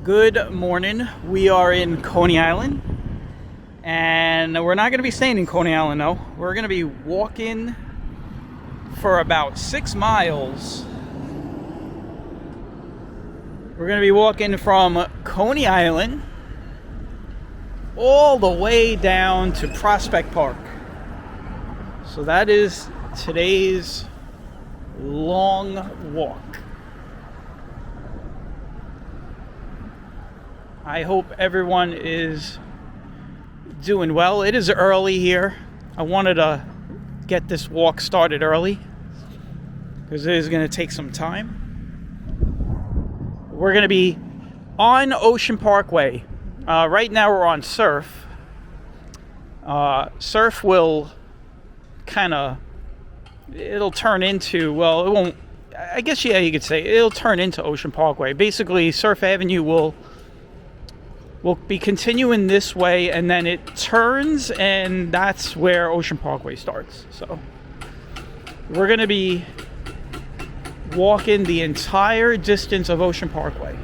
Good morning. We are in Coney Island, and we're not going to be staying in Coney Island, though. We're going to be walking for about 6 miles. We're going to be walking from Coney Island all the way down to Prospect Park. So that is today's long walk. I hope everyone is doing well. It is early here. I wanted to get this walk started early because it is going to take some time. We're going to be on Ocean Parkway. Right now we're on Surf. Surf will it'll turn into, well, it won't, I guess, yeah, you could say it'll turn into Ocean Parkway. Basically, Surf Avenue will be continuing this way, and then it turns, and that's where Ocean Parkway starts. So we're going to be walking the entire distance of Ocean Parkway.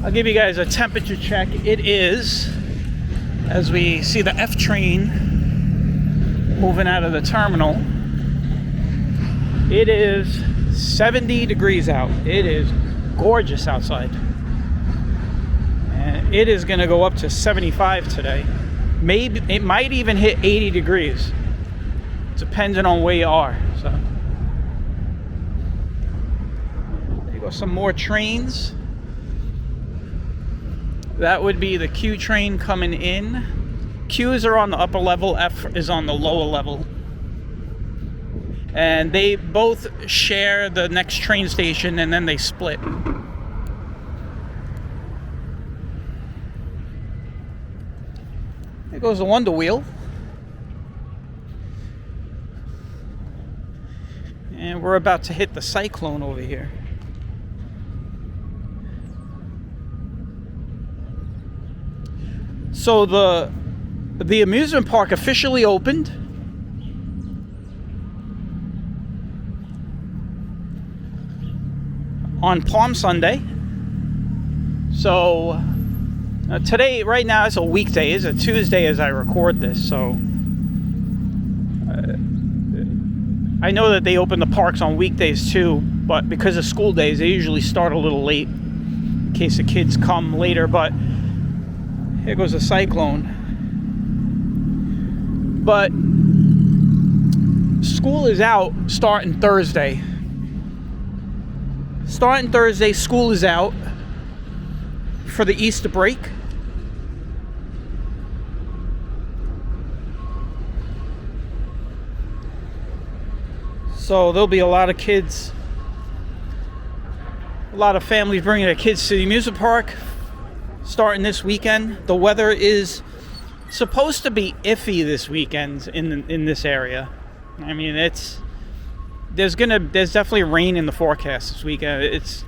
I'll give you guys a temperature check. It is, as we see the F train moving out of the terminal, it is 70 degrees out. It is gorgeous outside. And it is going to go up to 75 today. Maybe it might even hit 80 degrees, depending on where you are. So there you go, some more trains. That would be the Q train coming in. Q's are on the upper level, F is on the lower level. And they both share the next train station, and then they split. There goes the Wonder Wheel. And we're about to hit the Cyclone over here. So the amusement park officially opened on Palm Sunday. So today, right now, it's a weekday. It's a Tuesday as I record this. So I know that they open the parks on weekdays too, but because of school days, they usually start a little late in case the kids come later. But here goes the Cyclone. But school is out starting Thursday. Starting Thursday, school is out for the Easter break. So there'll be a lot of kids, a lot of families bringing their kids to the amusement park starting this weekend. The weather is supposed to be iffy this weekend in this area. I mean, there's definitely rain in the forecast this weekend. It's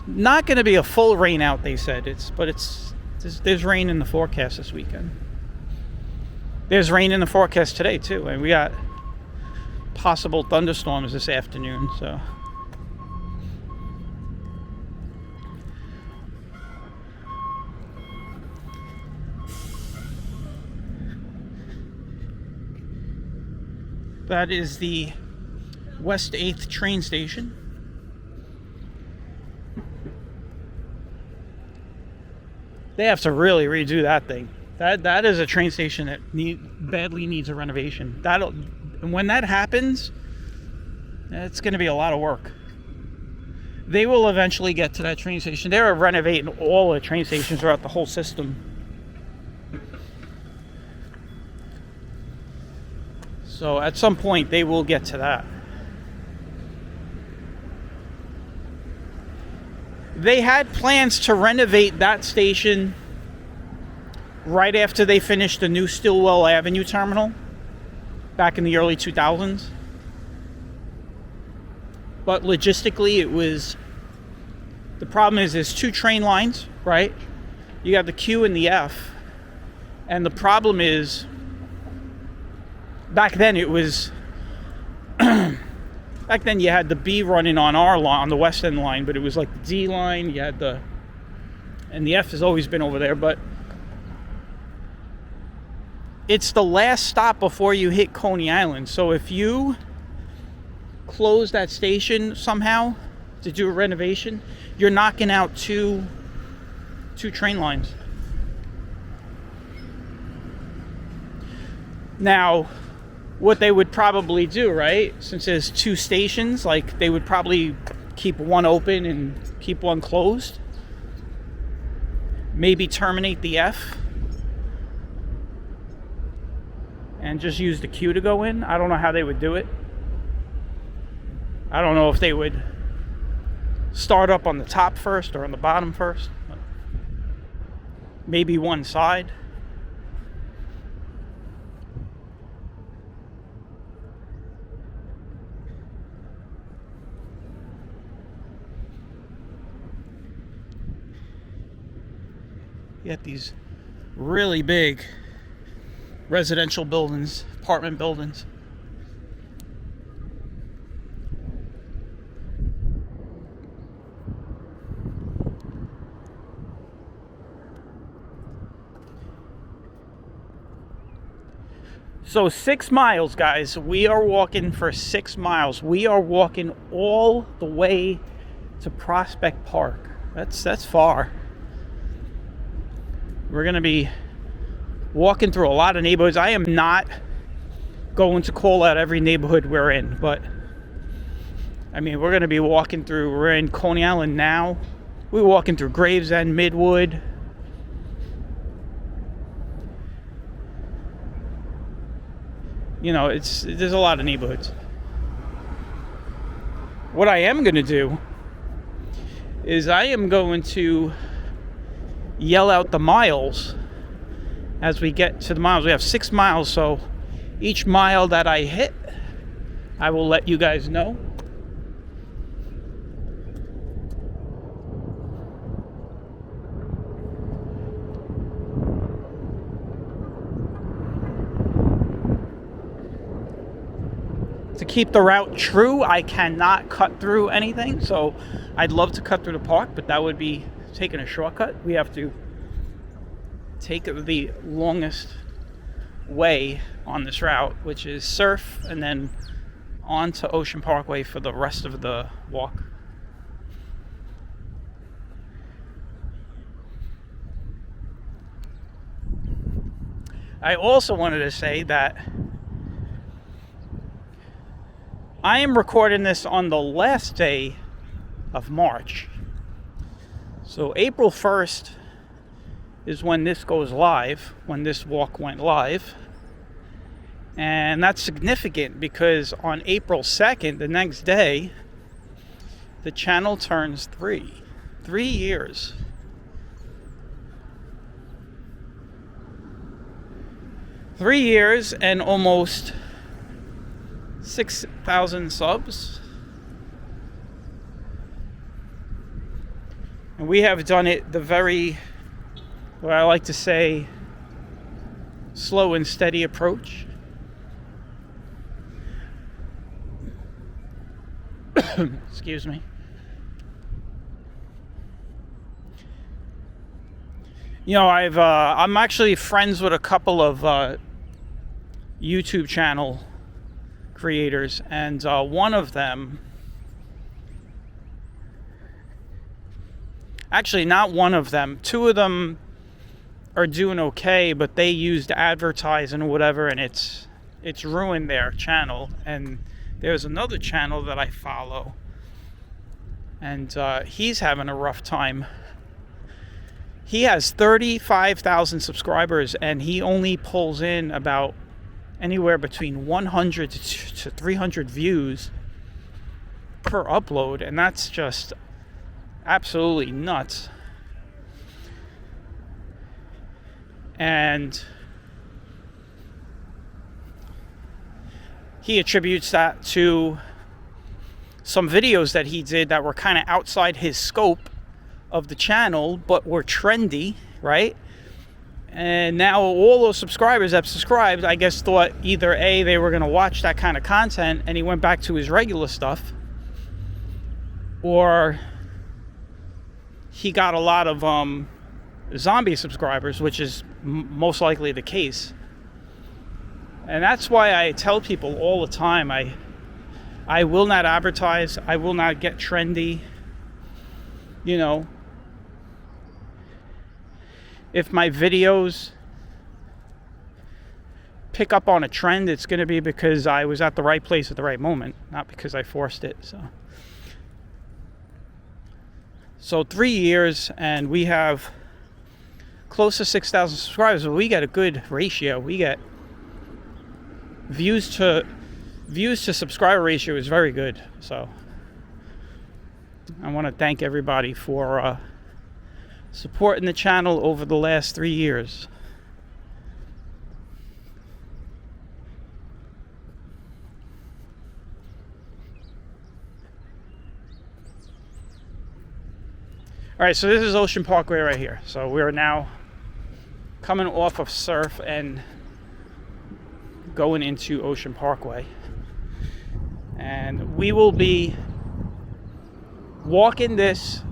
not going to be a full rain out, they said. There's rain in the forecast this weekend. There's rain in the forecast today too, and we got possible thunderstorms this afternoon. So that is the West 8th train station. They have to really redo that thing. That is a train station that badly needs a renovation. And when that happens, it's going to be a lot of work. They will eventually get to that train station. They're renovating all the train stations throughout the whole system. So at some point they will get to that. They had plans to renovate that station right after they finished the new Stillwell Avenue Terminal back in the early 2000s. But logistically, it was... The problem is there's two train lines, right? You got the Q and the F. And the problem is, back then it was, back then you had the B running on our line, on the West End line, but it was like the D line, you had the, and the F has always been over there, but it's the last stop before you hit Coney Island. So if you close that station somehow to do a renovation, you're knocking out two train lines. Now, what they would probably do, right, since there's two stations, like they would probably keep one open and keep one closed. Maybe terminate the F and just use the Q to go in. I don't know how they would do it. I don't know if they would start up on the top first or on the bottom first. Maybe one side. You got these really big residential buildings, apartment buildings. So 6 miles, guys. We are walking for 6 miles. We are walking all the way to Prospect Park. That's far. We're going to be walking through a lot of neighborhoods. I am not going to call out every neighborhood we're in, but I mean, we're going to be walking through, we're in Coney Island now. We're walking through Gravesend, Midwood. You know, there's a lot of neighborhoods. What I am going to do is I am going to yell out the miles as we get to the miles. We have 6 miles, so each mile that I hit, I will let you guys know. To keep the route true, I cannot cut through anything, so I'd love to cut through the park, but that would be taking a shortcut. We have to take the longest way on this route, which is Surf and then on to Ocean Parkway for the rest of the walk. I also wanted to say that I am recording this on the last day of March. So April 1st is when this goes live, when this walk went live. And that's significant because on April 2nd, the next day, the channel turns 3 years. Three years and almost 6,000 subs. And we have done it the very, what I like to say, slow and steady approach. Excuse me. You know, I'm actually friends with a couple of YouTube channel creators, and one of them, actually not one of them, two of them are doing okay, but they used advertising or whatever, and it's ruined their channel. And there's another channel that I follow, and he's having a rough time. He has 35,000 subscribers, and he only pulls in about anywhere between 100 to 300 views per upload, and that's just absolutely nuts. And he attributes that to some videos that he did that were kind of outside his scope of the channel, but were trendy, right? And now all those subscribers that subscribed, I guess, thought either A, they were going to watch that kind of content and he went back to his regular stuff, or he got a lot of zombie subscribers, which is most likely the case. And that's why I tell people all the time, I will not advertise, I will not get trendy. You know, if my videos pick up on a trend, it's going to be because I was at the right place at the right moment, not because I forced it. So 3 years, and we have close to 6,000 subscribers. But we get a good ratio. We get views to subscriber ratio is very good. So I want to thank everybody for supporting the channel over the last 3 years. All right, so this is Ocean Parkway right here. So we're now coming off of Surf and going into Ocean Parkway. And we will be walking this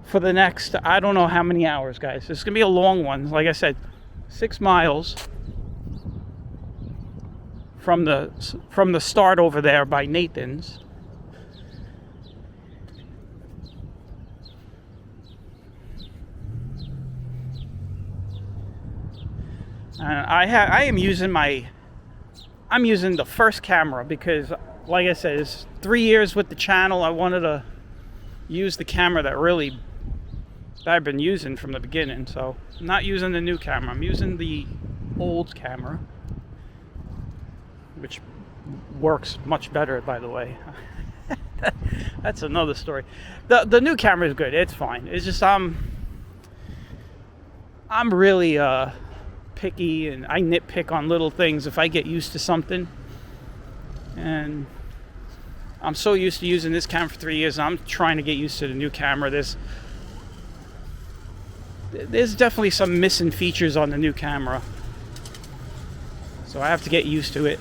for the next, I don't know how many hours, guys. It's going to be a long one. Like I said, 6 miles from the start over there by Nathan's. I'm using the first camera because, like I said, it's 3 years with the channel. I wanted to use the camera that I've been using from the beginning. So I'm not using the new camera. I'm using the old camera, which works much better, by the way. That's another story. The new camera is good. It's fine. It's just I'm really picky, and I nitpick on little things if I get used to something. And I'm so used to using this camera for 3 years, and I'm trying to get used to the new camera. There's definitely some missing features on the new camera, so I have to get used to it.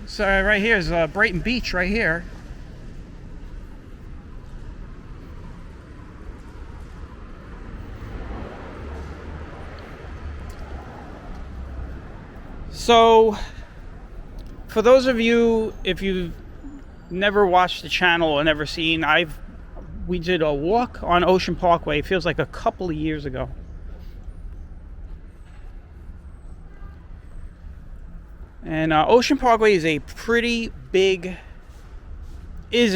So right here is Brighton Beach right here. So for those of you, if you've never watched the channel or never seen, we did a walk on Ocean Parkway. It feels like a couple of years ago. And Ocean Parkway is a pretty big, it's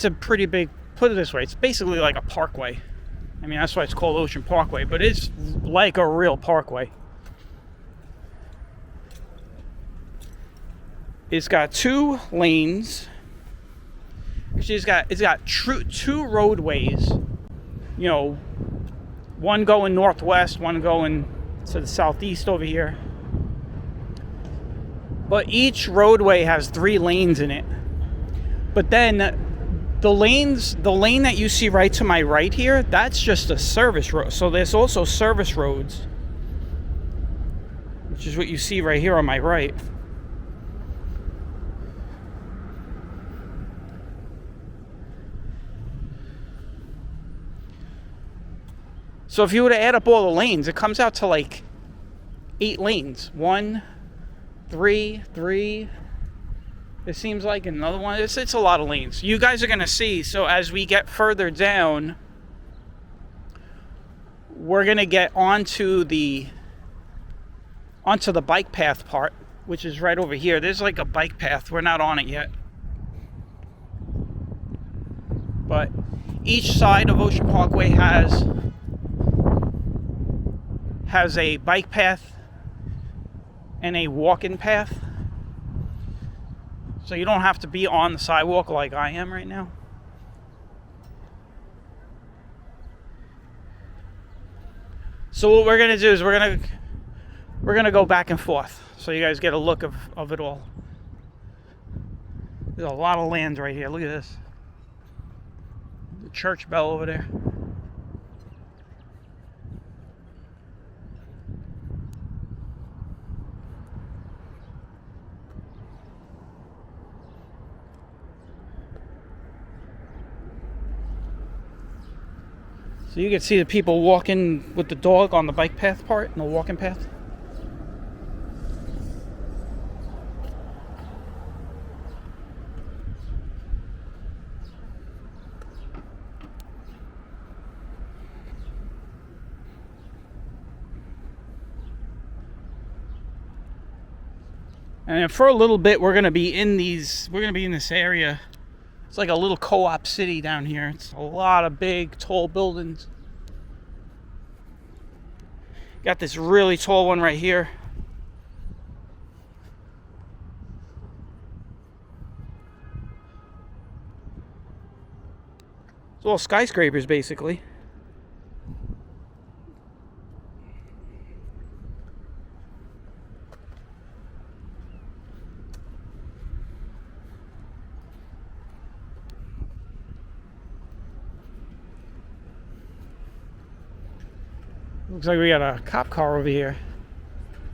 a pretty big, put it this way, it's basically like a parkway. I mean, that's why it's called Ocean Parkway, but it's like a real parkway. It's got 2 lanes. Actually, it's got two roadways. You know, one going northwest, one going to the southeast over here. But each roadway has 3 lanes in it. But then the lane that you see right to my right here, that's just a service road. So there's also service roads, which is what you see right here on my right. So if you were to add up all the lanes, it comes out to like 8 lanes. 1, 3, 3. It seems like another one. It's a lot of lanes. You guys are going to see. So as we get further down, we're going to get onto the bike path part, which is right over here. There's like a bike path. We're not on it yet. But each side of Ocean Parkway has a bike path and a walking path. So you don't have to be on the sidewalk like I am right now. So what we're going to do is we're going to go back and forth so you guys get a look of it all. There's a lot of land right here. Look at this. The church bell over there. So you can see the people walking with the dog on the bike path part and the walking path. And for a little bit, we're gonna be in this area. It's like a little co-op city down here. It's a lot of big, tall buildings. Got this really tall one right here. It's all skyscrapers, basically. Looks like we got a cop car over here.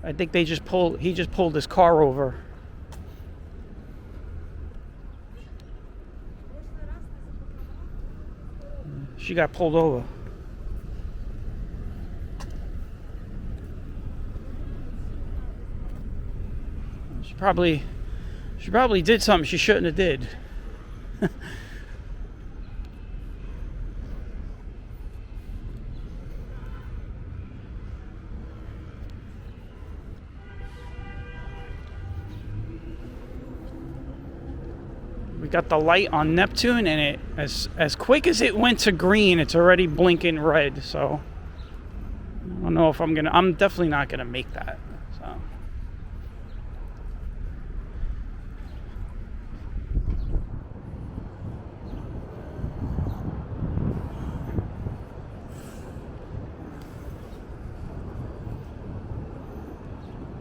I think he just pulled his car over. She got pulled over. She probably did something she shouldn't have did. We got the light on Neptune, and it as quick as it went to green, it's already blinking red. So I don't know if I'm definitely not gonna make that. So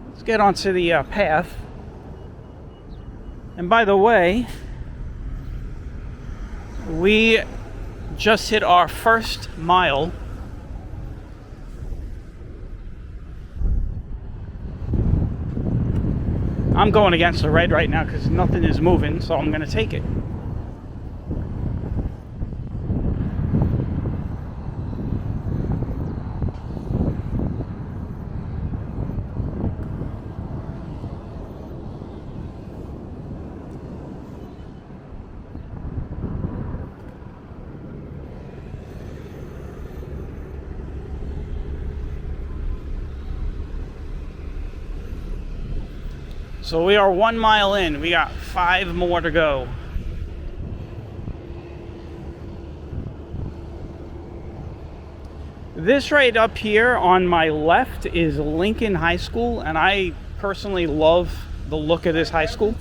let's get onto the path. And by the way, we just hit our first mile. I'm going against the red right now because nothing is moving, so I'm going to take it. So we are 1 mile in. We got 5 more to go. This right up here on my left is Lincoln High School, and I personally love the look of this high school.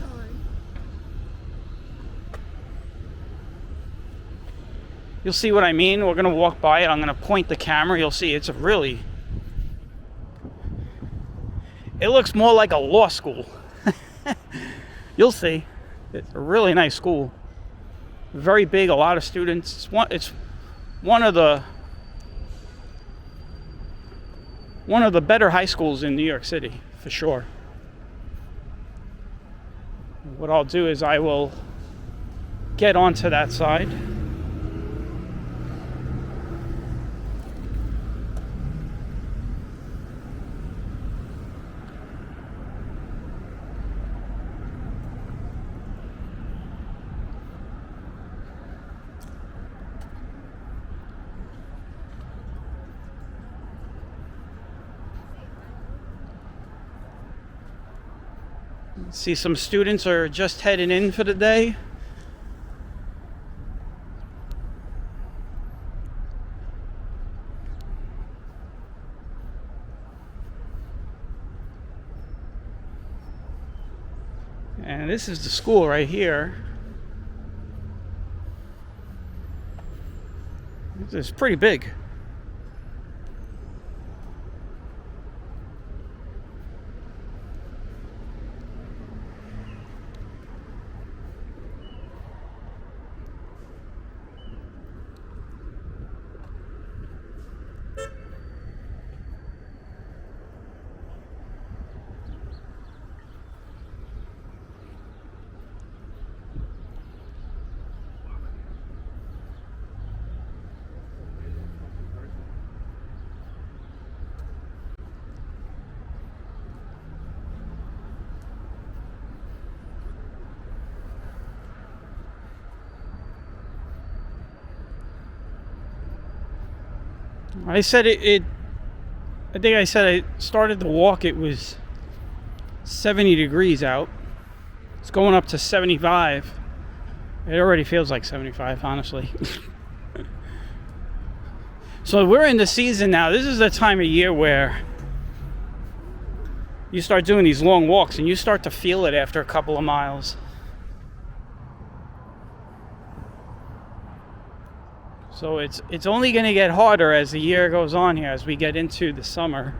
You'll see what I mean. We're gonna walk by it. I'm gonna point the camera. You'll see it's really... It looks more like a law school. You'll see. It's a really nice school. Very big, a lot of students. It's one of the better high schools in New York City, for sure. What I'll do is I will get onto that side. See, some students are just heading in for the day. And this is the school right here. It's pretty big. I said I think I said I started the walk, it was 70 degrees out. It's going up to 75. It already feels like 75, honestly. So we're in the season now. This is the time of year where you start doing these long walks and you start to feel it after a couple of miles. So it's only going to get harder as the year goes on here, as we get into the summer.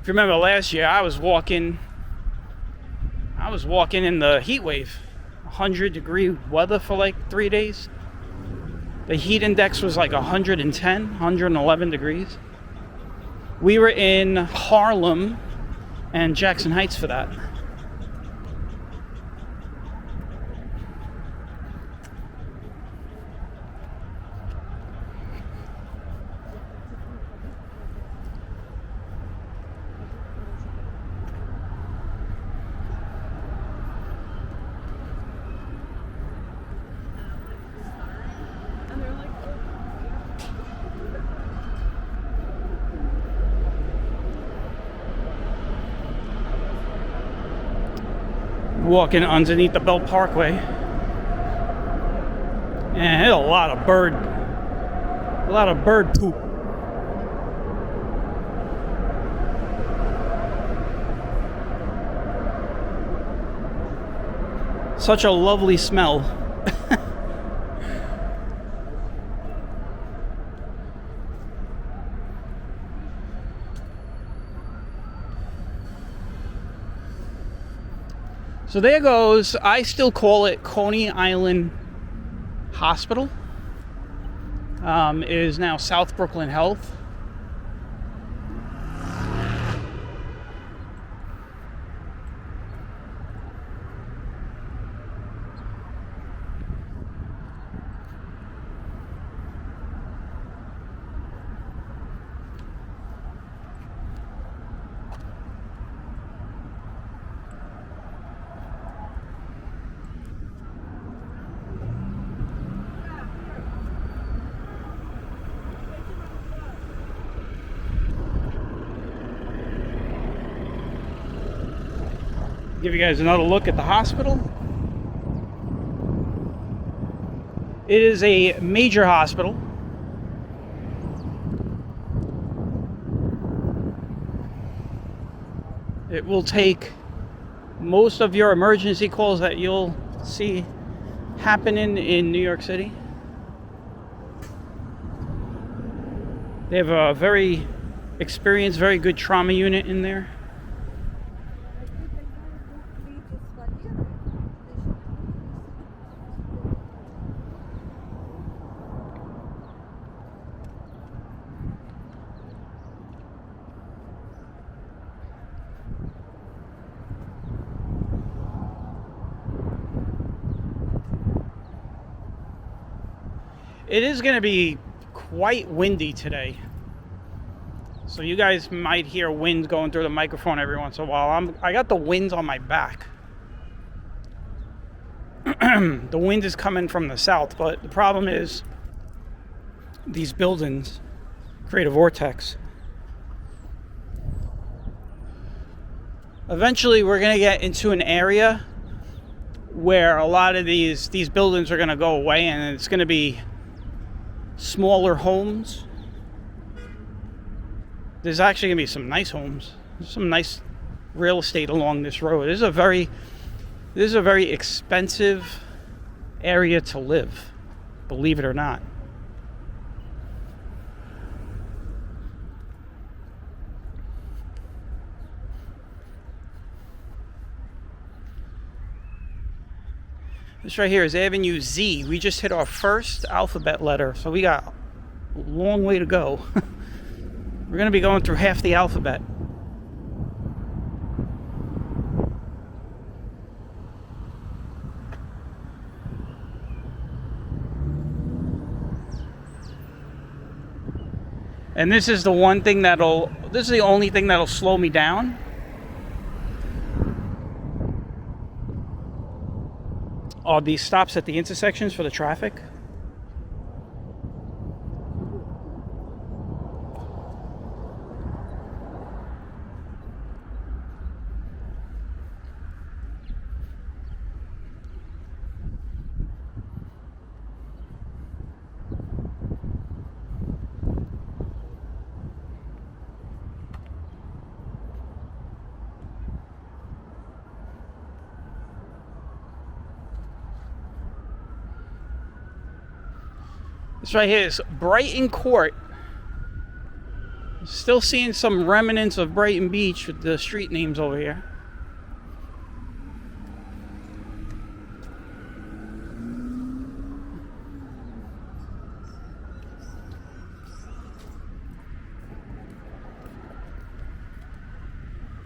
If you remember last year, I was walking in the heat wave. 100-degree weather for like 3 days. The heat index was like 110, 111 degrees. We were in Harlem and Jackson Heights for that. Walking underneath the Belt Parkway, and there's a lot of bird poop. Such a lovely smell. So there goes, I still call it Coney Island Hospital. It is now South Brooklyn Health. Give you guys another look at the hospital. It is a major hospital. It will take most of your emergency calls that you'll see happening in New York City. They have a very experienced, very good trauma unit in there. It is going to be quite windy today. So you guys might hear wind going through the microphone every once in a while. I got the wind on my back. The wind is coming from the south, but the problem is these buildings create a vortex. Eventually we're going to get into an area where a lot of these buildings are going to go away, and it's going to be smaller homes. There's actually going to be some nice homes. There's some nice real estate along this road. This is a very expensive area to live, believe it or not. This right here is Avenue Z. We just hit our first alphabet letter, so we got a long way to go. We're going to be going through half the alphabet. And this is the only thing that'll slow me down. Are these stops at the intersections for the traffic. This right here is Brighton Court. Still seeing some remnants of Brighton Beach with the street names over here.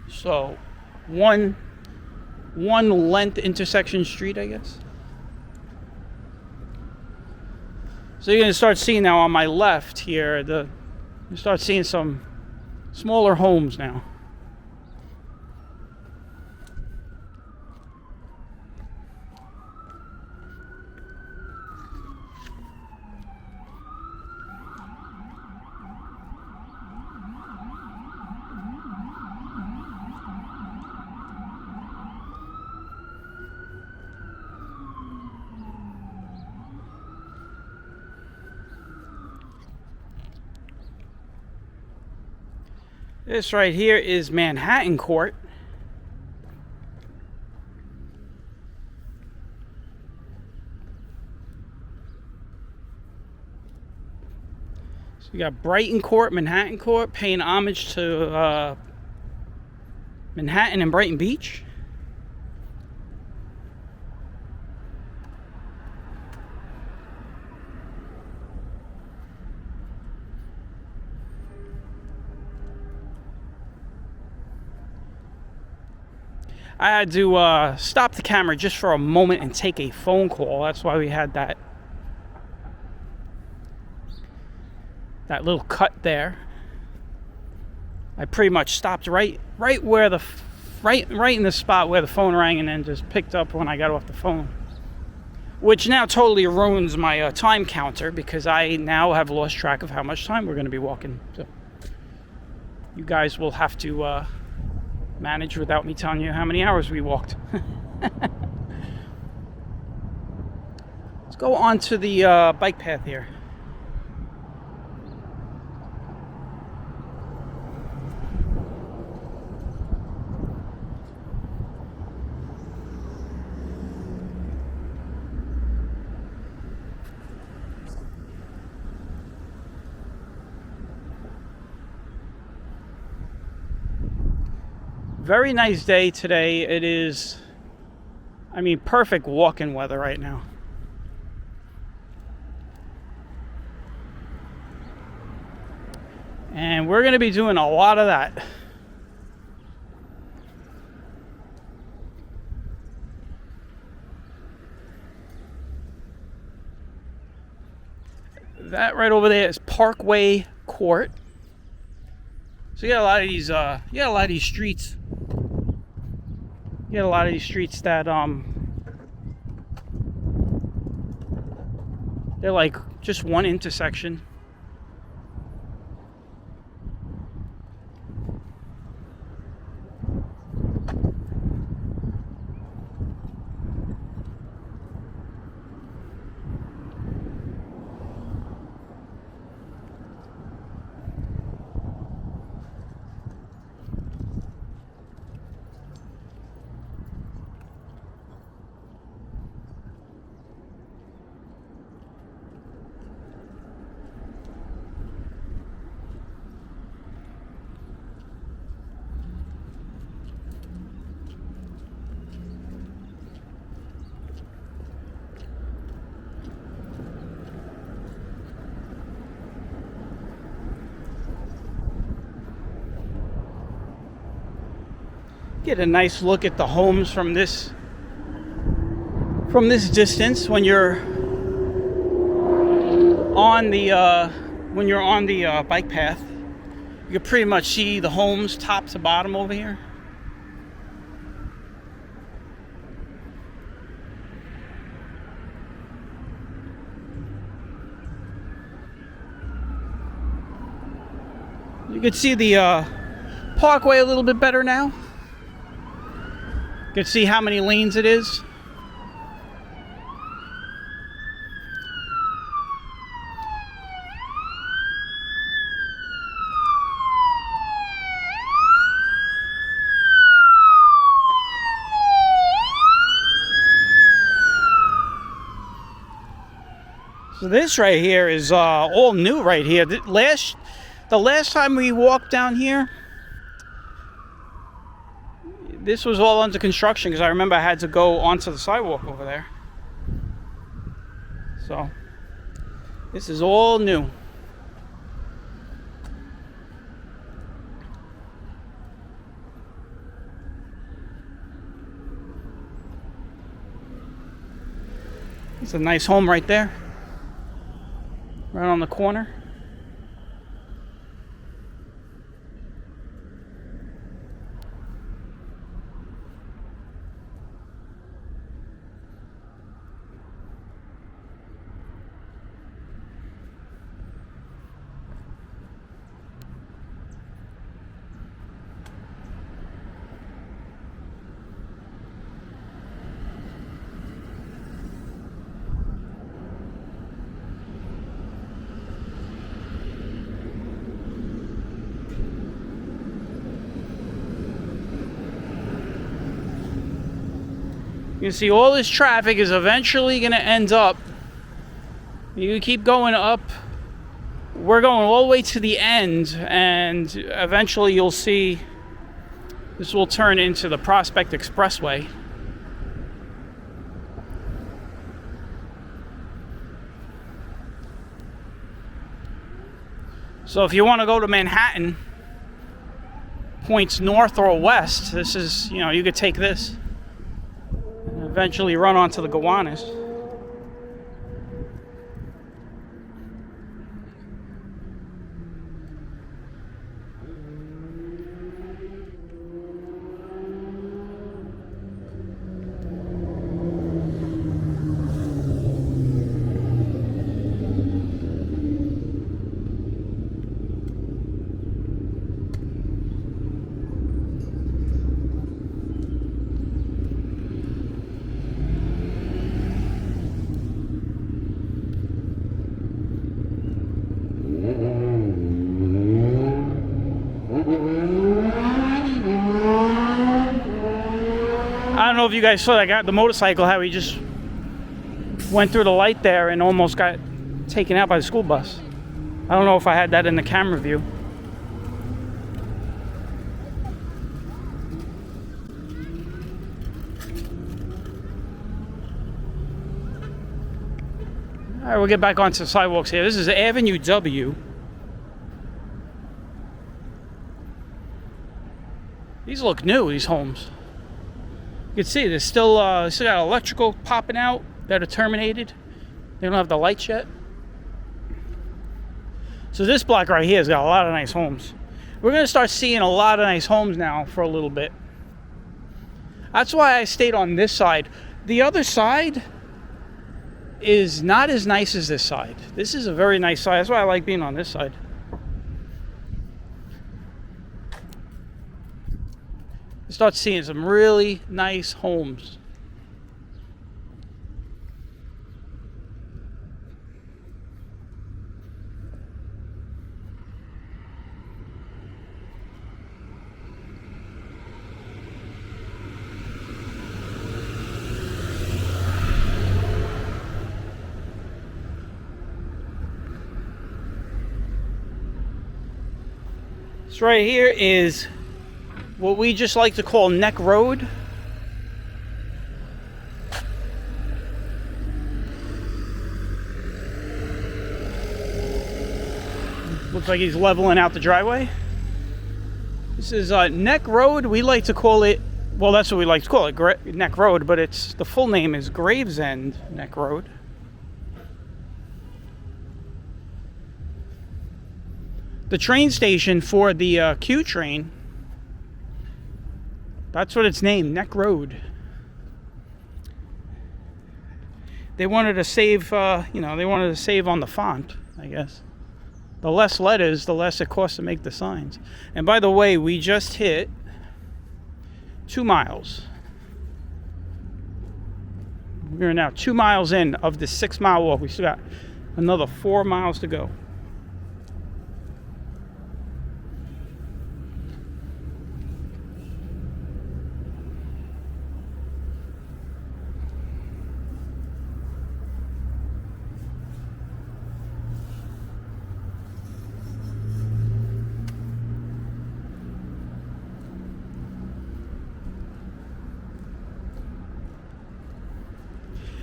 So, one length intersection street, I guess. So you're going to start seeing now on my left here, you start seeing some smaller homes now. This right here is Manhattan Court. So we got Brighton Court, Manhattan Court, paying homage to Manhattan and Brighton Beach. I had to stop the camera just for a moment and take a phone call. That's why we had that little cut there. I pretty much stopped right where right in the spot where the phone rang, and then just picked up when I got off the phone, which now totally ruins my time counter, because I now have lost track of how much time we're going to be walking. So you guys will have to manage without me telling you how many hours we walked. Let's go on to the bike path here. Very nice day today. It is, perfect walking weather right now. And we're going to be doing a lot of that. That right over there is Parkway Court. So you got a lot of these streets. You got a lot of these streets that they're like just one intersection. Get a nice look at the homes from this distance when you're on the bike path. You can pretty much see the homes top to bottom over here. You can see the parkway a little bit better now. You can see how many lanes it is. So this right here is all new right here. The last time we walked down here, this was all under construction because I remember I had to go onto the sidewalk over there. So this is all new. It's a nice home right there. Right on the corner. You can see all this traffic is eventually going to end up. You keep going up. We're going all the way to the end, and eventually you'll see this will turn into the Prospect Expressway. So if you want to go to Manhattan, points north or west, this is, you could take this. Eventually run onto the Gowanus. I don't know if you guys saw that guy, the motorcycle, how he just went through the light there and almost got taken out by the school bus. I don't know if I had that in the camera view. All right, we'll get back onto the sidewalks here. This is Avenue W. These look new, these homes. You can see there's still got electrical popping out that are terminated. They don't have the lights yet. So this block right here has got a lot of nice homes. We're going to start seeing a lot of nice homes now for a little bit. That's why I stayed on this side. The other side is not as nice as this side. This is a very nice side. That's why I like being on this side. Start seeing some really nice homes. This right here is what we just like to call Neck Road. Looks like he's leveling out the driveway. This is Neck Road. We like to call it, well, that's what we like to call it, Neck Road, but the full name is Gravesend Neck Road. The train station for the Q train, that's what it's named, Neck Road. They wanted to save, they wanted to save on the font, I guess. The less letters, the less it costs to make the signs. And by the way, we just hit 2 miles. We're now 2 miles in of the 6-mile walk. We still got another 4 miles to go.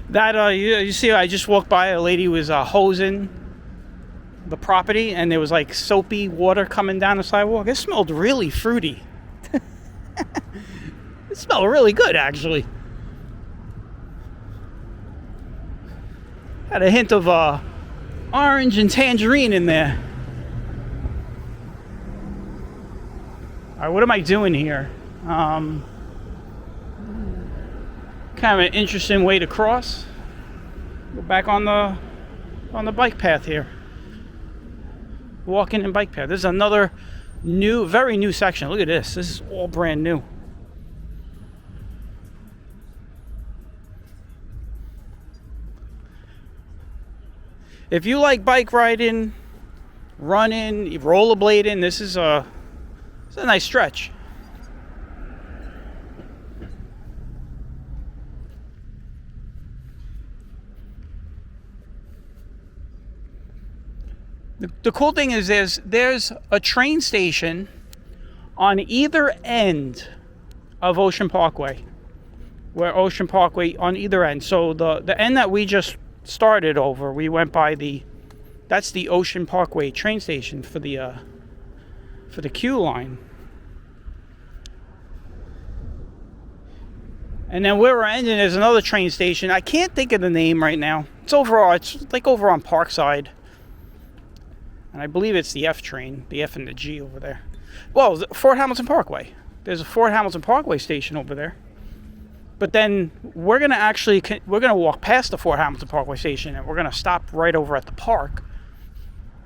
That you see, I just walked by. A lady was hosing the property, and there was like soapy water coming down the sidewalk. It smelled really fruity. It smelled really good, actually. Had a hint of orange and tangerine in there. All right, what am I doing here? Kind of an interesting way to cross. Go back on the bike path here. Walking and bike path. This is another new, very new section. Look at this. This is all brand new. If you like bike riding, running, rollerblading, this is a nice stretch. The cool thing is there's a train station on either end of Ocean Parkway. Where Ocean Parkway on either end. So the end that we just started over, we went by that's the Ocean Parkway train station for the Q line. And then where we're ending is another train station. I can't think of the name right now. It's like over on Parkside. And I believe it's the F train, the F and the G over there. Well, Fort Hamilton Parkway. There's a Fort Hamilton Parkway station over there. But then we're going to walk past the Fort Hamilton Parkway station, and we're going to stop right over at the park.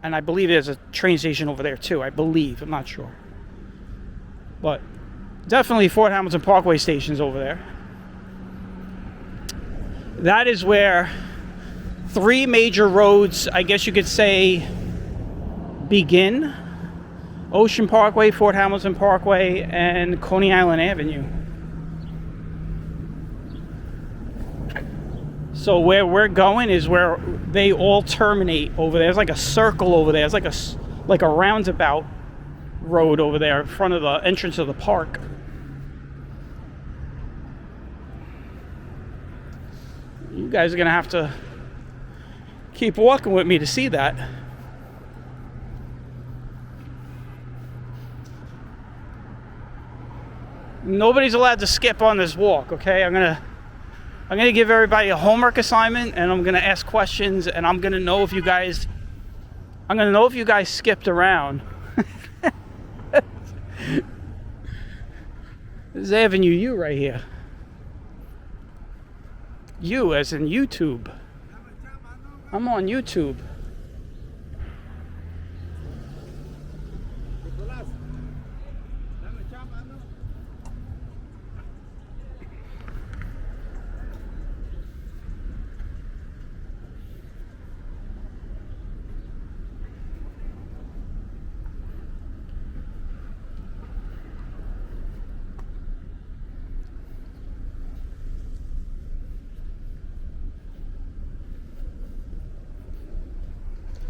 And I believe there's a train station over there too. I believe. I'm not sure. But definitely Fort Hamilton Parkway station's over there. That is where 3 major roads, I guess you could say, begin. Ocean Parkway, Fort Hamilton Parkway, and Coney Island Avenue. So where we're going is where they all terminate over there. There's like a circle over there. It's like a roundabout road over there in front of the entrance of the park. You guys are gonna have to keep walking with me to see that. Nobody's allowed to skip on this walk, okay? I'm gonna give everybody a homework assignment, and I'm gonna ask questions, and I'm gonna know if you guys skipped around. This is Avenue U right here. U as in YouTube. I'm on YouTube.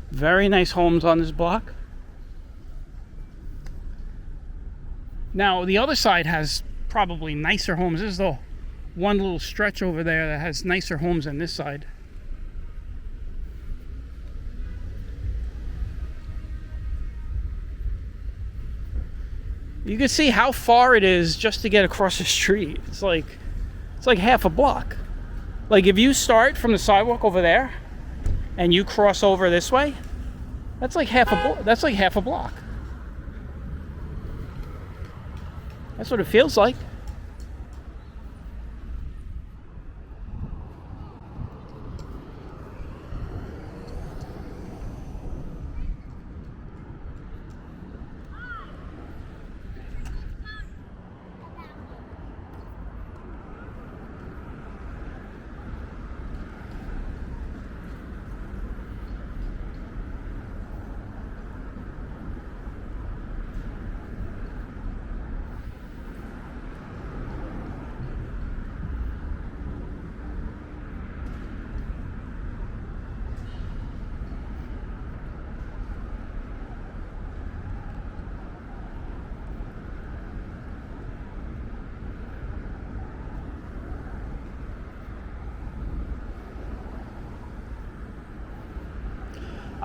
Very nice homes on this block. Now, the other side has probably nicer homes. This is the one little stretch over there that has nicer homes than this side. You can see how far it is just to get across the street. It's like half a block. Like if you start from the sidewalk over there and you cross over this way, that's like half a block. That's what it feels like.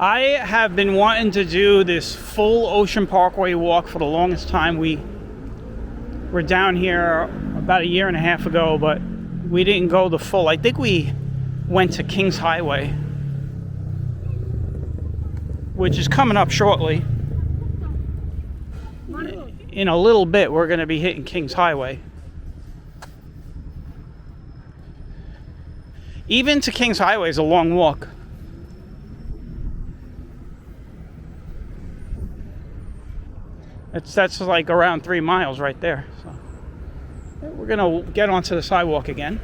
I have been wanting to do this full Ocean Parkway walk for the longest time. We were down here about a year and a half ago, but we didn't go the full. I think we went to Kings Highway, which is coming up shortly. In a little bit, we're going to be hitting Kings Highway. Even to Kings Highway is a long walk. That's like around 3 miles right there. So we're gonna get onto the sidewalk again.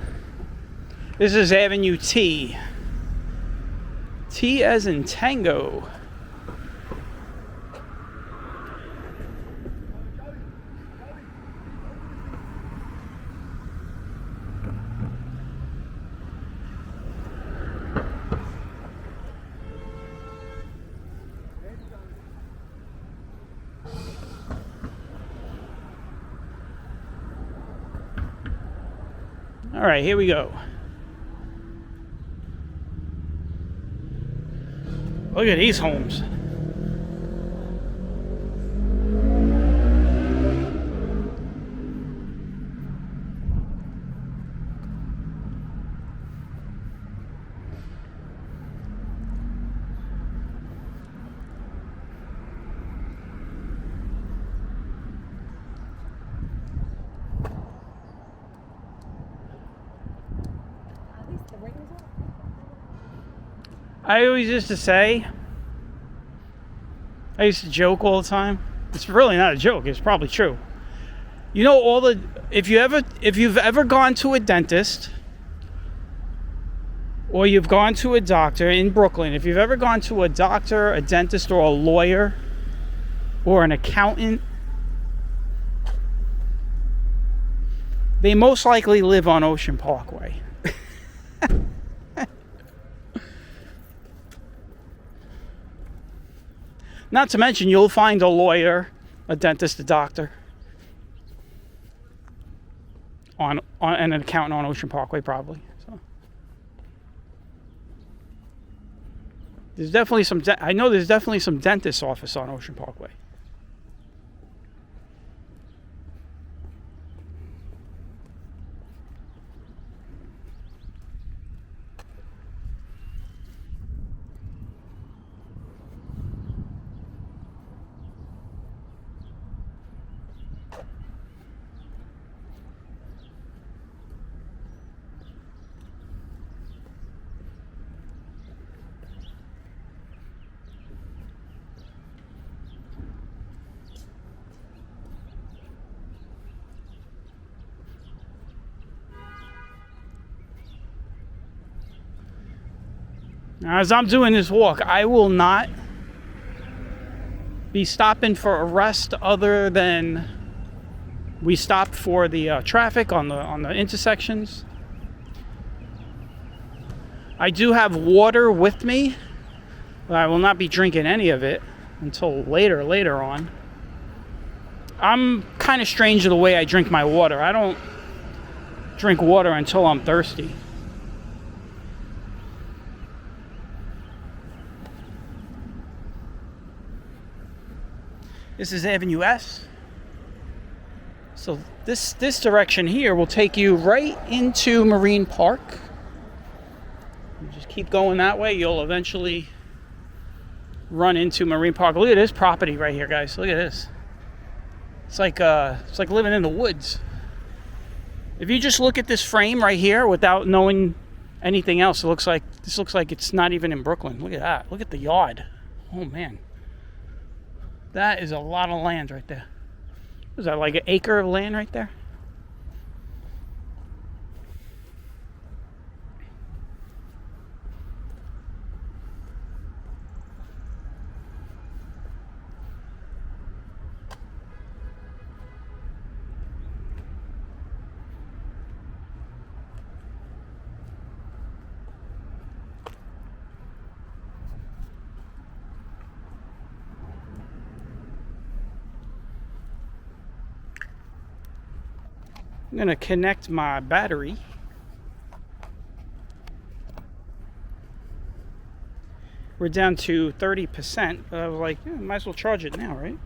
This is Avenue T. T as in Tango. All right, here we go. Look at these homes. I always used to say, I used to joke all the time. It's really not a joke. It's probably true. You know, if you've ever gone to a dentist or you've gone to a doctor in Brooklyn, if you've ever gone to a doctor, a dentist, or a lawyer or an accountant, they most likely live on Ocean Parkway. Not to mention, you'll find a lawyer, a dentist, a doctor, and an accountant on Ocean Parkway, probably. So there's definitely some. I know there's definitely some dentist's office on Ocean Parkway. Now, as I'm doing this walk, I will not be stopping for a rest other than we stopped for the traffic on the intersections. I do have water with me, but I will not be drinking any of it until later on. I'm kind of strange in the way I drink my water. I don't drink water until I'm thirsty. This is Avenue S. So this direction here will take you right into Marine Park. You just keep going that way, you'll eventually run into Marine Park. Look at this property right here, guys. Look at this. It's like living in the woods. If you just look at this frame right here without knowing anything else, this looks like it's not even in Brooklyn. Look at that. Look at the yard. Oh man. That is a lot of land right there. Is that like an acre of land right there? I'm going to connect my battery. we're down to 30%. But I was like, yeah, might as well charge it now, right?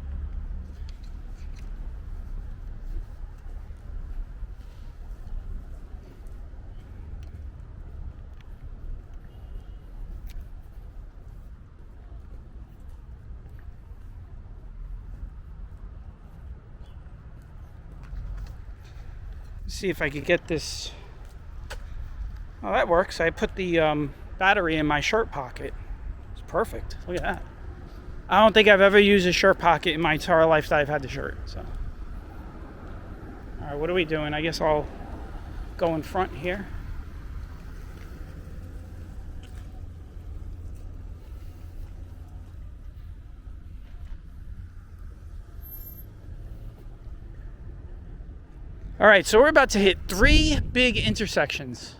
See if I could get this. Oh, that works. I put the battery in my shirt pocket. It's perfect. Look at that. I don't think I've ever used a shirt pocket in my entire life that I've had the shirt. So, all right, what are we doing? I guess I'll go in front here. All right, so we're about to hit 3 big intersections.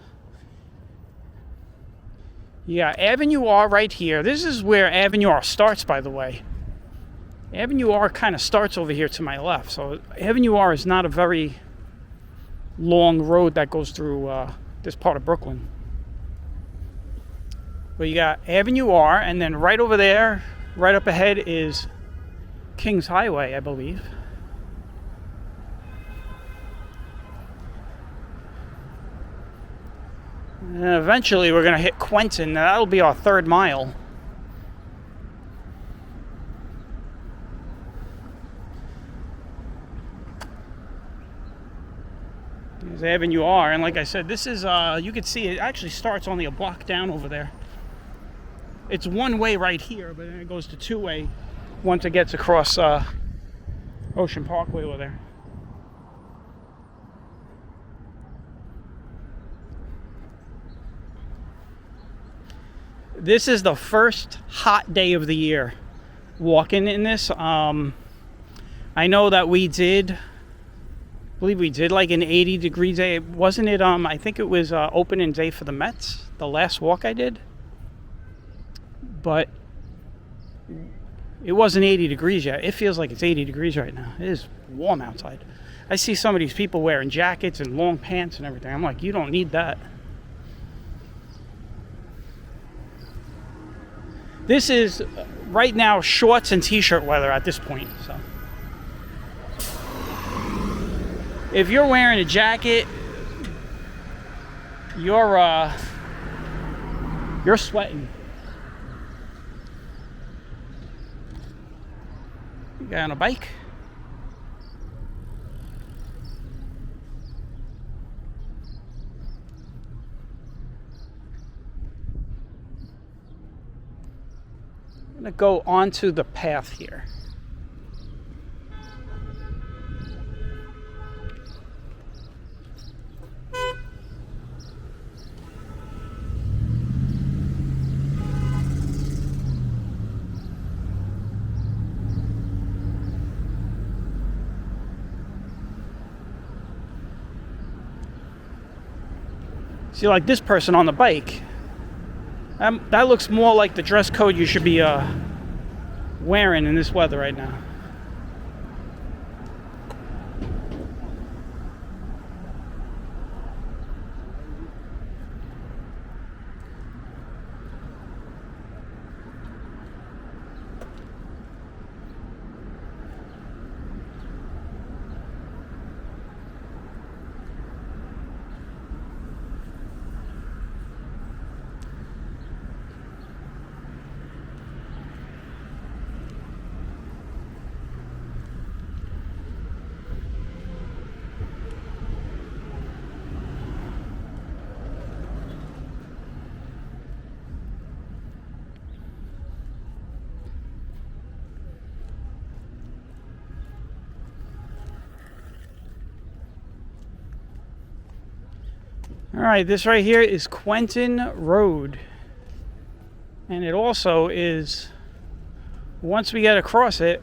You got Avenue R right here. This is where Avenue R starts, by the way. Avenue R kind of starts over here to my left. So Avenue R is not a very long road that goes through this part of Brooklyn. But you got Avenue R, and then right over there, right up ahead is Kings Highway, I believe. And eventually we're going to hit Quentin. That'll be our 3rd mile. There's Avenue R. And like I said, this is, you can see it actually starts only a block down over there. It's one way right here, but then it goes to 2-way once it gets across Ocean Parkway over there. This is the first hot day of the year walking in this. I know that I believe we did like an 80-degree day. Wasn't it, I think it was opening day for the Mets, the last walk I did. But it wasn't 80 degrees yet. It feels like it's 80 degrees right now. It is warm outside. I see some of these people wearing jackets and long pants and everything. I'm like, you don't need that. This is right now shorts and t-shirt weather at this point. So if you're wearing a jacket, you're sweating. Guy on a bike. I'm going to go onto the path here. See, like this person on the bike. That looks more like the dress code you should be wearing in this weather right now. All right, this right here is Quentin Road. And it also is, once we get across it,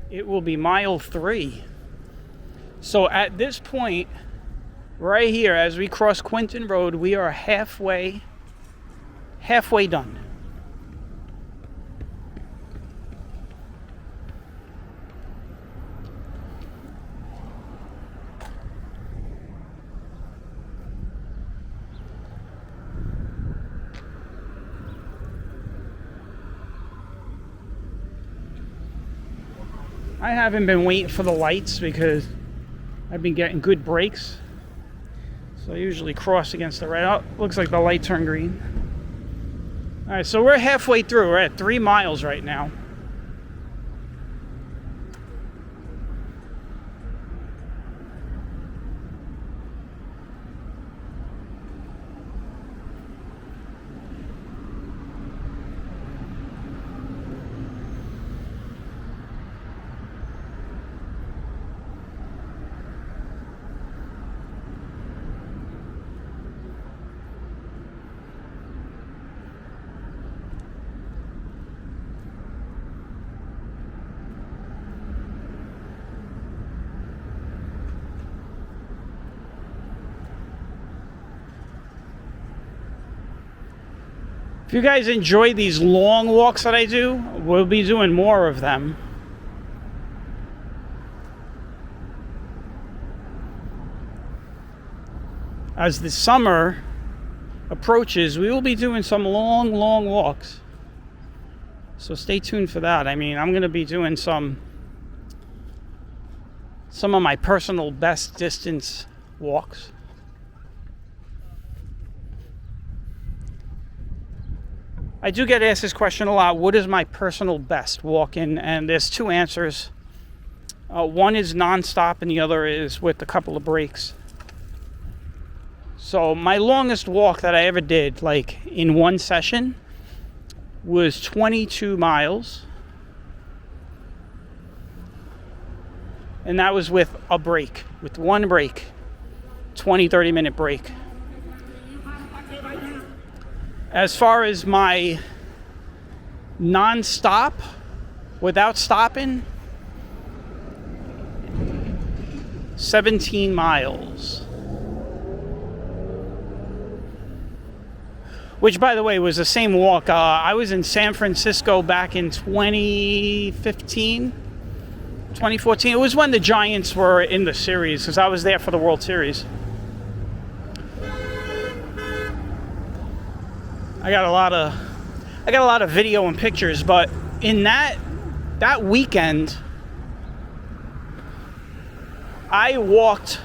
it will be mile 3. So at this point, right here, as we cross Quentin Road, we are halfway done. I haven't been waiting for the lights because I've been getting good breaks. So I usually cross against the red. Oh, looks like the light turned green. All right, so we're halfway through. We're at 3 miles right now. If you guys enjoy these long walks that I do, we'll be doing more of them. As the summer approaches, we will be doing some long walks. So stay tuned for that. I mean, I'm going to be doing some of my personal best distance walks. I do get asked this question a lot. What is my personal best walk-in? And there's 2 answers. One is nonstop and the other is with a couple of breaks. So my longest walk that I ever did, like in one session, was 22 miles. And that was with a break, with one break, 20-30 minute break. As far as my non-stop, without stopping, 17 miles. Which, by the way, was the same walk. I was in San Francisco back in 2014. It was when the Giants were in the series, because I was there for the World Series. I got a lot of video and pictures, but in that weekend, I walked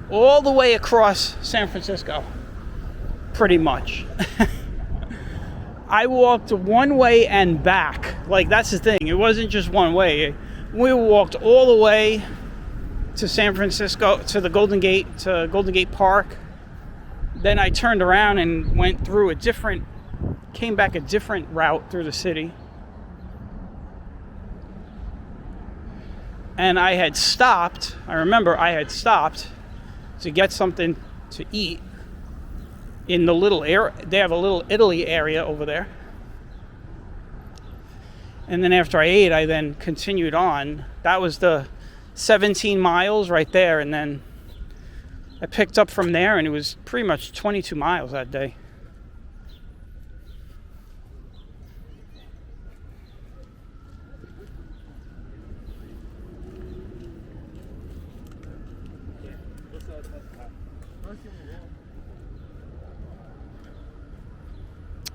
all the way across San Francisco, pretty much. I walked one way and back. Like, that's the thing. It wasn't just one way. We walked all the way to San Francisco, to the Golden Gate Park. Then I turned around and went through came back a different route through the city. And I remember I had stopped to get something to eat in the little area. They have a little Italy area over there. And then after I ate, I then continued on. That was the 17 miles right there, and then I picked up from there, and it was pretty much 22 miles that day.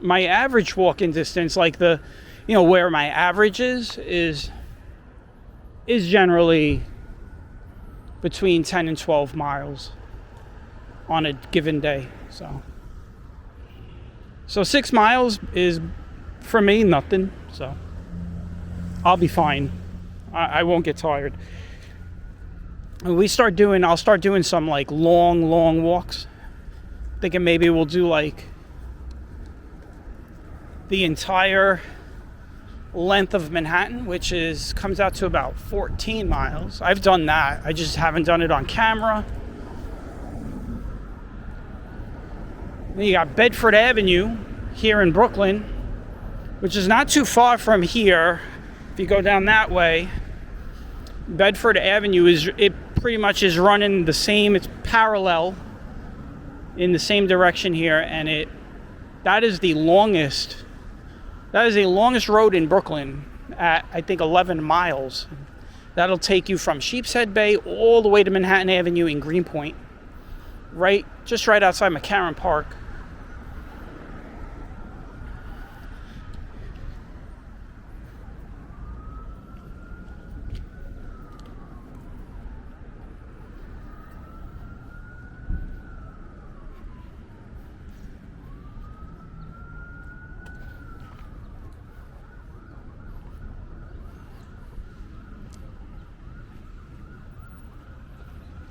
My average walking distance, like where my average is generally between 10 and 12 miles on a given day. So 6 miles is, for me, nothing. So I'll be fine. I won't get tired. I'll start doing some like long walks. Thinking maybe we'll do like the entire length of Manhattan, which comes out to about 14 miles. I've done that. I just haven't done it on camera. Then you got Bedford Avenue here in Brooklyn, which is not too far from here. If you go down that way, Bedford Avenue pretty much is running the same. It's parallel in the same direction here, and that is the longest road in Brooklyn at, I think, 11 miles. That'll take you from Sheepshead Bay all the way to Manhattan Avenue in Greenpoint, just right outside McCarran Park.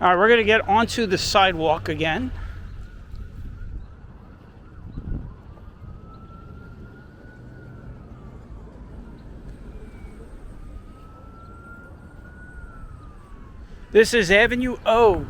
All right, we're going to get onto the sidewalk again. This is Avenue O.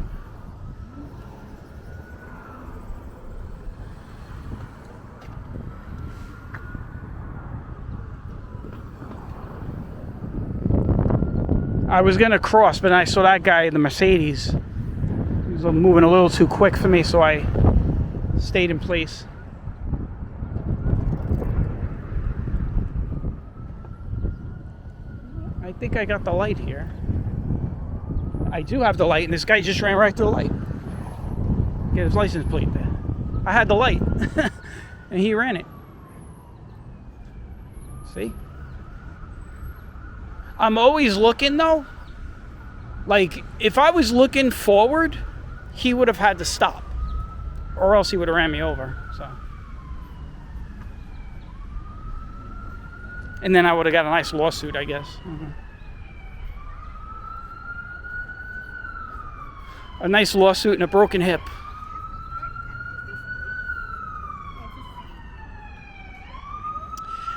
I was going to cross, but I saw that guy in the Mercedes. He was moving a little too quick for me, so I stayed in place. I think I got the light here. I do have the light, and this guy just ran right through the light. Get his license plate there. I had the light, and he ran it. See? I'm always looking, though. Like, if I was looking forward, he would have had to stop. Or else he would have ran me over, so. And then I would have got a nice lawsuit, I guess. A nice lawsuit and a broken hip.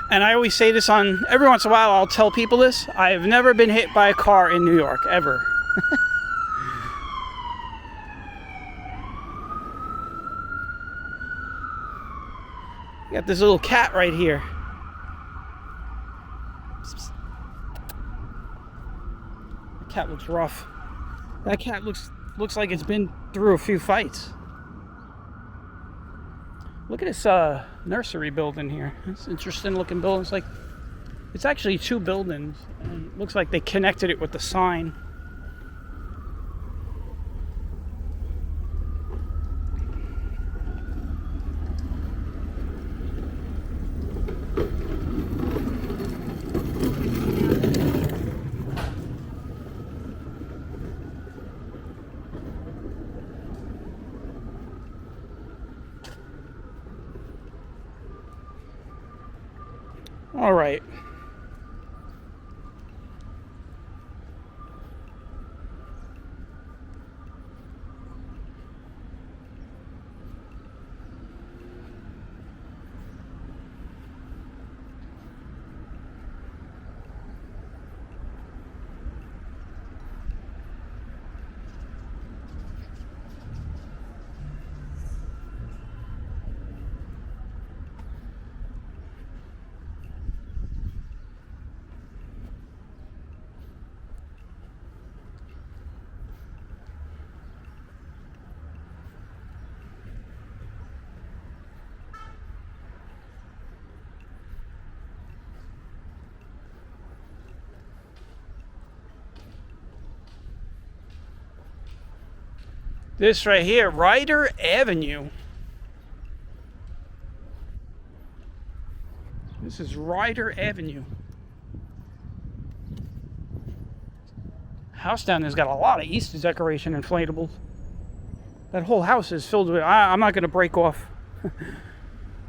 And I always say this every once in a while I'll tell people this. I have never been hit by a car in New York, ever. Got this little cat right here. The cat looks rough. That cat looks like it's been through a few fights. Look at this nursery building here. It's an interesting looking building. It's actually two buildings. And it looks like they connected it with the sign. All right. This right here, Ryder Avenue. This is Ryder Avenue. House down there's got a lot of Easter decoration inflatables. That whole house is filled with. I'm not going to break off.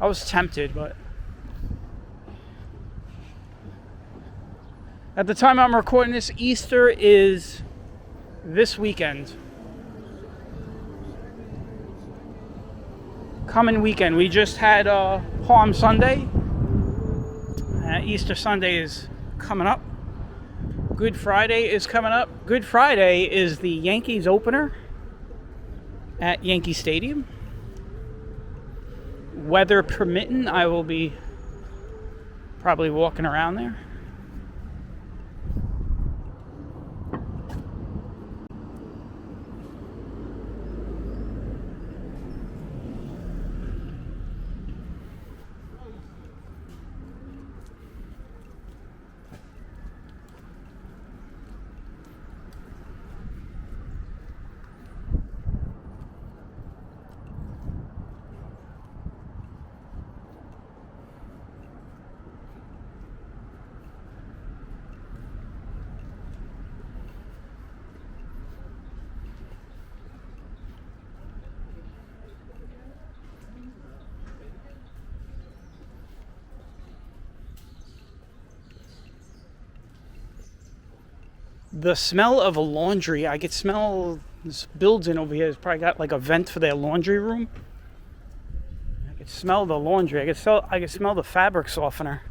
I was tempted, but at the time I'm recording this, Easter is this weekend. Coming weekend. We just had Palm Sunday. Easter Sunday is coming up. Good Friday is coming up. Good Friday is the Yankees opener at Yankee Stadium. Weather permitting, I will be probably walking around there. The smell of a laundry, I could smell This building over here has probably got like a vent for their laundry room. I could smell the laundry. I could smell the fabric softener.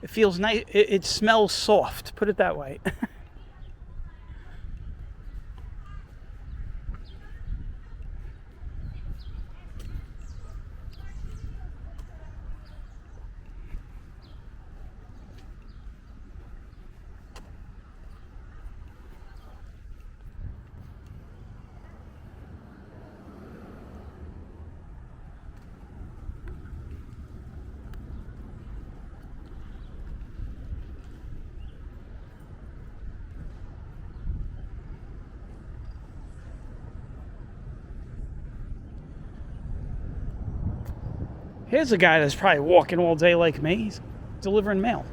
It feels nice. It smells soft. Put it that way. Here's a guy that's probably walking all day like me. He's delivering mail.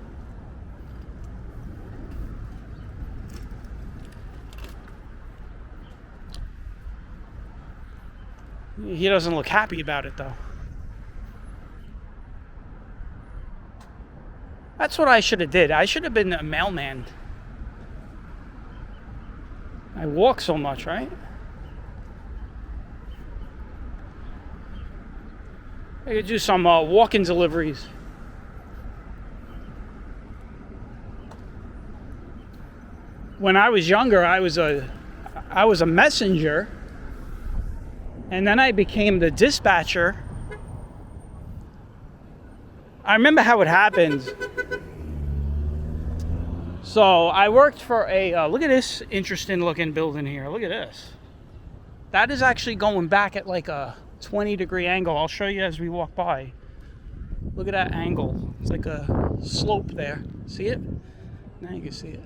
He doesn't look happy about it, though. That's what I should have did. I should have been a mailman. I walk so much, right? I could do some walk-in deliveries. When I was younger, I was a messenger, and then I became the dispatcher. I remember how it happened. So I worked for a look at this interesting looking building here. Look at this. That is actually going back at like a 20-degree angle. I'll show you as we walk by. Look at that angle. It's like a slope there. See it? Now you can see it.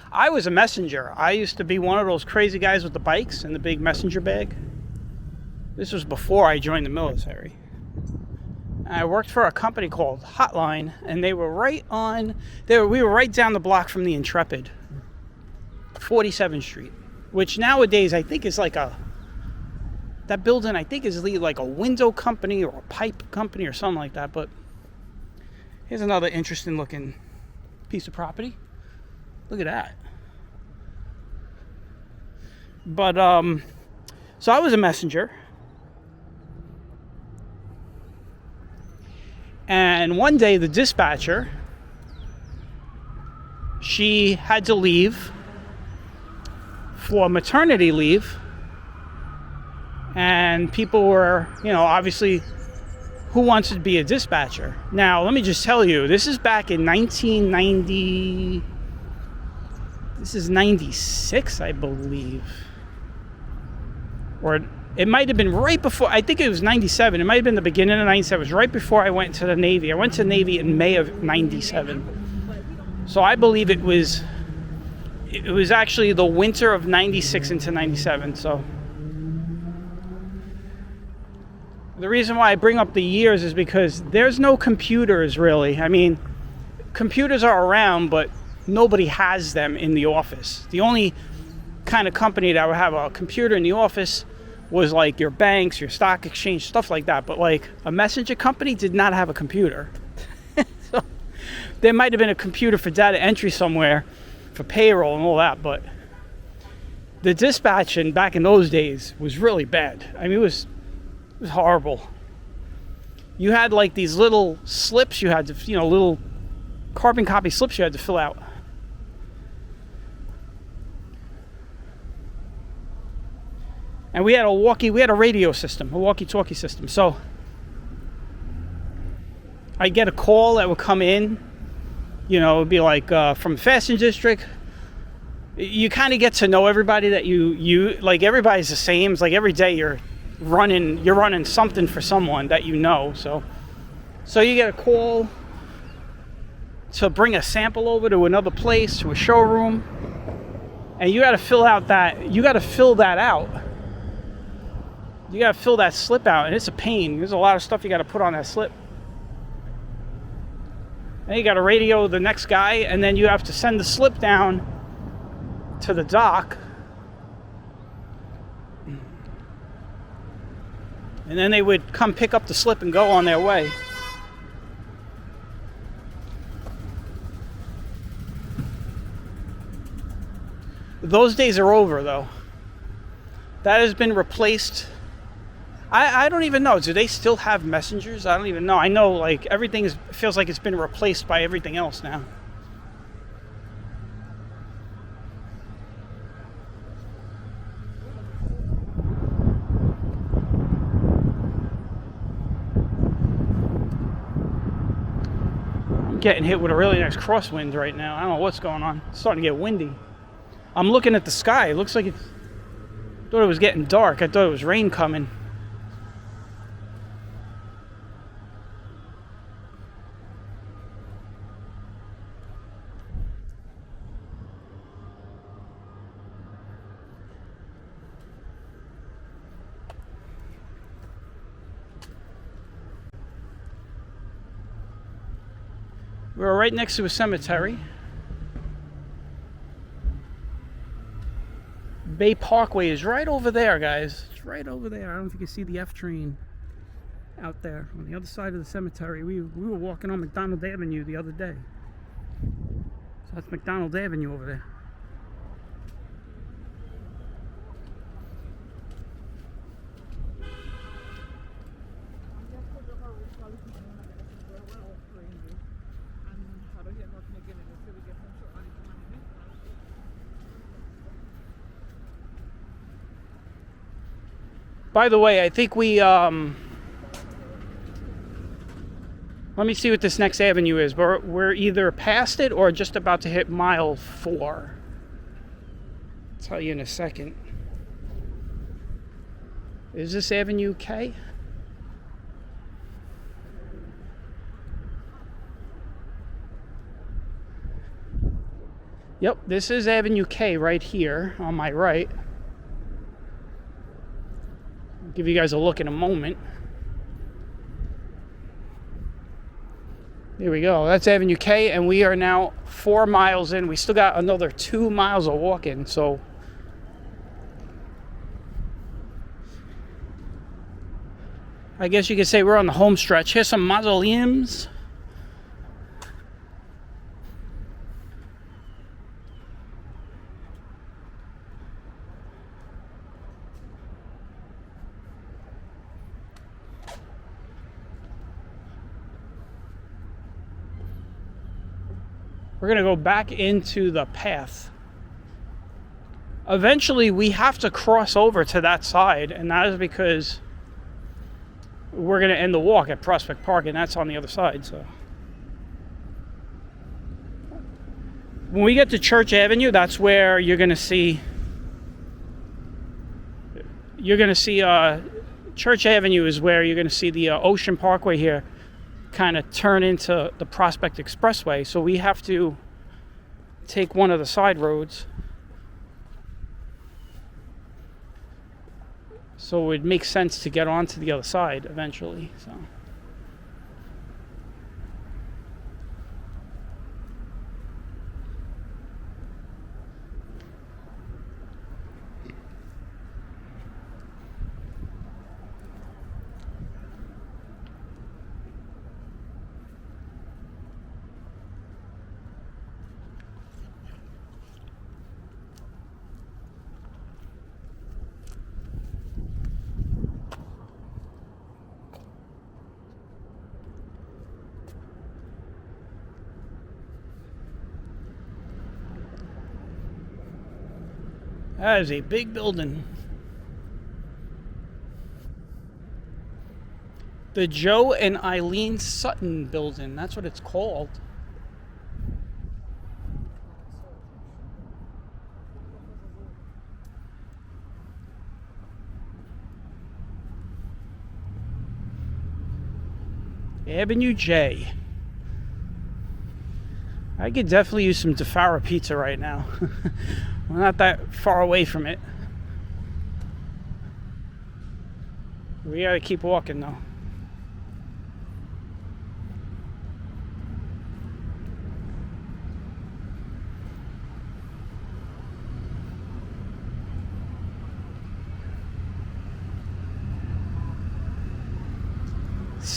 I was a messenger. I used to be one of those crazy guys with the bikes and the big messenger bag. This was before I joined the military. I worked for a company called Hotline, and they were we were right down the block from the Intrepid, 47th Street, which nowadays I think is like that building I think is like a window company or a pipe company or something like that. But here's another interesting looking piece of property. Look at that. But so I was a messenger. And one day the dispatcher, she had to leave for maternity leave. And people were, obviously, who wants to be a dispatcher? Now, let me just tell you, this is back in 1990. This is 96, I believe. Or it might have been right before, I think it was 97. It might have been the beginning of 97. It was right before I went to the Navy. I went to the Navy in May of 97. So I believe it was actually the winter of 96 into 97. So the reason why I bring up the years is because there's no computers really. I mean, computers are around, but nobody has them in the office. The only kind of company that would have a computer in the office was like your banks, your stock exchange, stuff like that. But like a messenger company did not have a computer. So there might have been a computer for data entry somewhere for payroll and all that, but the dispatching back in those days was really bad. I mean, it was horrible. You had like these little slips you had to, little carbon copy slips you had to fill out. And we had a radio system, a walkie-talkie system. So I'd get a call that would come in, it would be like from Fashion District. You kind of get to know everybody that you like. Everybody's the same. It's like every day you're running something for someone that you know. So you get a call to bring a sample over to another place, to a showroom, and you got to fill that. You got to fill that out. You got to fill that slip out, and it's a pain. There's a lot of stuff you got to put on that slip. Then you got to radio the next guy, and then you have to send the slip down to the dock. And then they would come pick up the slip and go on their way. Those days are over, though. That has been replaced. I don't even know. Do they still have messengers? I don't even know. I know, like, everything feels like it's been replaced by everything else now. I'm getting hit with a really nice crosswind right now. I don't know what's going on. It's starting to get windy. I'm looking at the sky. It looks like it's... I thought it was getting dark. I thought it was rain coming. We're right next to a cemetery. Bay Parkway is right over there, guys. It's right over there. I don't know if you can see the F train out there on the other side of the cemetery. We were walking on McDonald Avenue the other day. So that's McDonald Avenue over there. By the way, I think we, let me see what this next avenue is. We're either past it or just about to hit mile 4. I'll tell you in a second. Is this Avenue K? Yep, this is Avenue K right here on my right. I'll give you guys a look in a moment. There we go. That's Avenue K, and we are now 4 miles in. We still got another 2 miles of walking, so I guess you could say we're on the home stretch. Here's some mausoleums. We're going to go back into the path. Eventually, we have to cross over to that side, and that is because we're going to end the walk at Prospect Park, and that's on the other side. So, when we get to Church Avenue, that's where you're going to see. Church Avenue is where you're going to see the Ocean Parkway here kind of turn into the Prospect Expressway. So we have to take one of the side roads. So it would make sense to get onto the other side eventually. So that is a big building. The Joe and Eileen Sutton building. That's what it's called. Avenue J. I could definitely use some DeFara pizza right now. We're not that far away from it. We gotta keep walking though.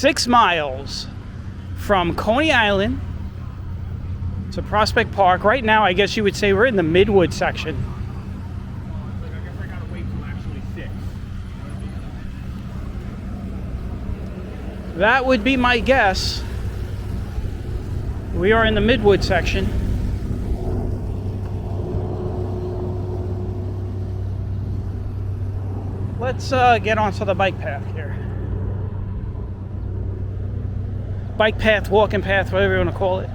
6 miles from Coney Island to Prospect Park. Right now, I guess you would say we're in the Midwood section. I guess I gotta wait till actually 6. That would be my guess. We are in the Midwood section. Let's get onto the bike path here. Bike path, walking path, whatever you want to call it.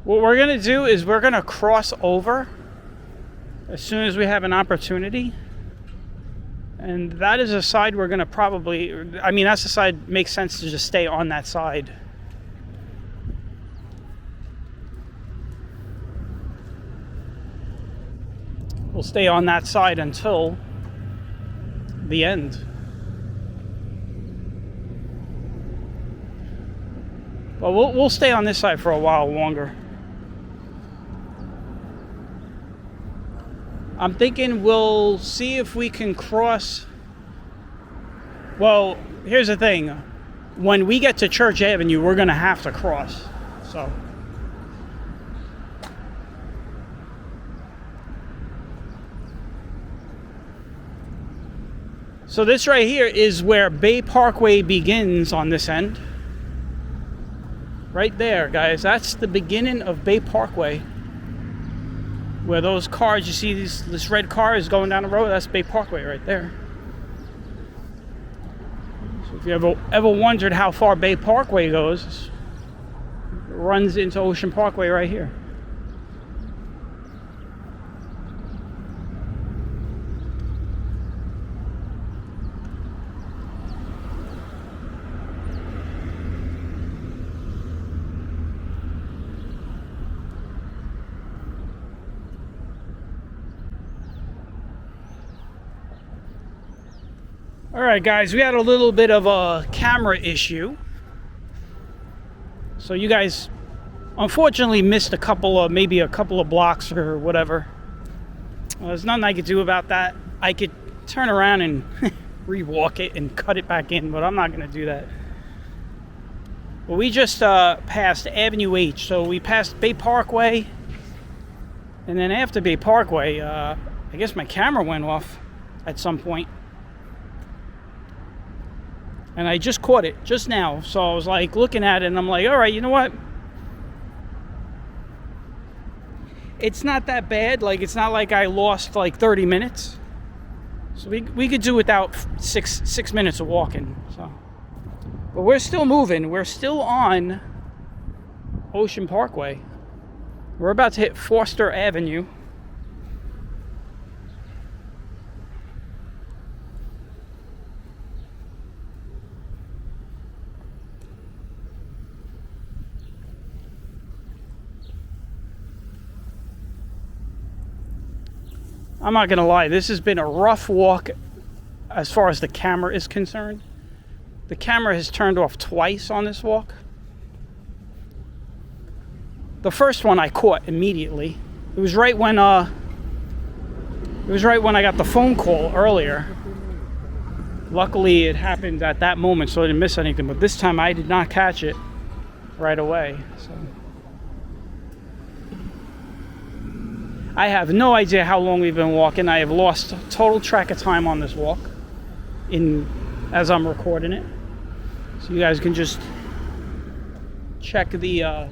What we're going to do is we're going to cross over as soon as we have an opportunity. And that is a side we're going to probably, I mean, that's the side makes sense to just stay on that side. We'll stay on that side until the end. But we'll stay on this side for a while longer. I'm thinking we'll see if we can cross. Well, here's the thing. When we get to Church Avenue, we're going to have to cross. So this right here is where Bay Parkway begins on this end. Right there, guys. That's the beginning of Bay Parkway. Where those cars, you see this red car is going down the road, that's Bay Parkway right there. So if you ever wondered how far Bay Parkway goes, it runs into Ocean Parkway right here. Alright guys, we had a little bit of a camera issue. So you guys unfortunately missed maybe a couple of blocks or whatever. There's nothing I could do about that. I could turn around and re-walk it and cut it back in, but I'm not going to do that. Well, we just passed Avenue H, so we passed Bay Parkway, and then after Bay Parkway, I guess my camera went off at some point. And I just caught it just now. So I was like looking at it and I'm like, all right, you know what? It's not that bad. Like, it's not like I lost like 30 minutes. So we could do without six minutes of walking. So, but we're still moving. We're still on Ocean Parkway. We're about to hit Foster Avenue. I'm not gonna lie, this has been a rough walk as far as the camera is concerned. The camera has turned off twice on this walk. The first one I caught immediately. It was right when I got the phone call earlier. Luckily it happened at that moment, so I didn't miss anything, but this time I did not catch it right away. So I have no idea how long we've been walking. I have lost total track of time on this walk as I'm recording it. So you guys can just check the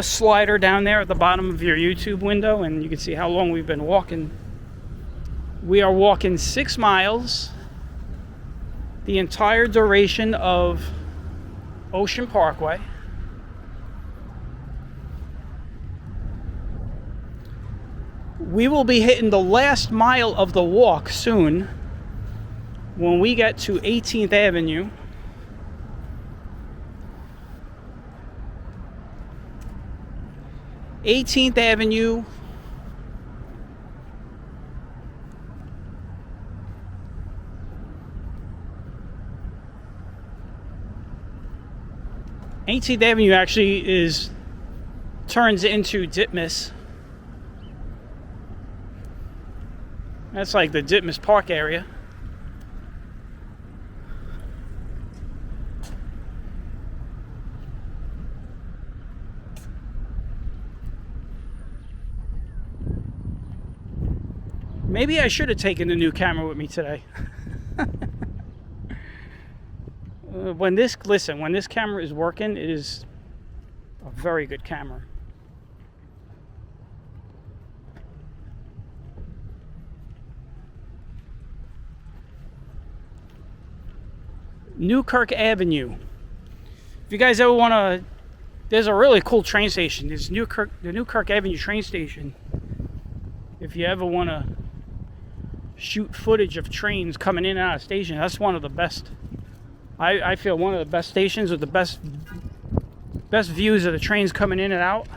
slider down there at the bottom of your YouTube window and you can see how long we've been walking. We are walking 6 miles the entire duration of Ocean Parkway. We will be hitting the last mile of the walk soon when we get to 18th Avenue. '18th Avenue. '18th Avenue actually turns into Ditmas. That's like the Ditmas Park area. Maybe I should have taken the new camera with me today. When this camera is working, it is a very good camera. Newkirk Avenue. If you guys ever want to, there's a really cool train station. There's the Newkirk Avenue train station. If you ever want to shoot footage of trains coming in and out of station, that's one of the best. I feel one of the best stations with the best views of the trains coming in and out.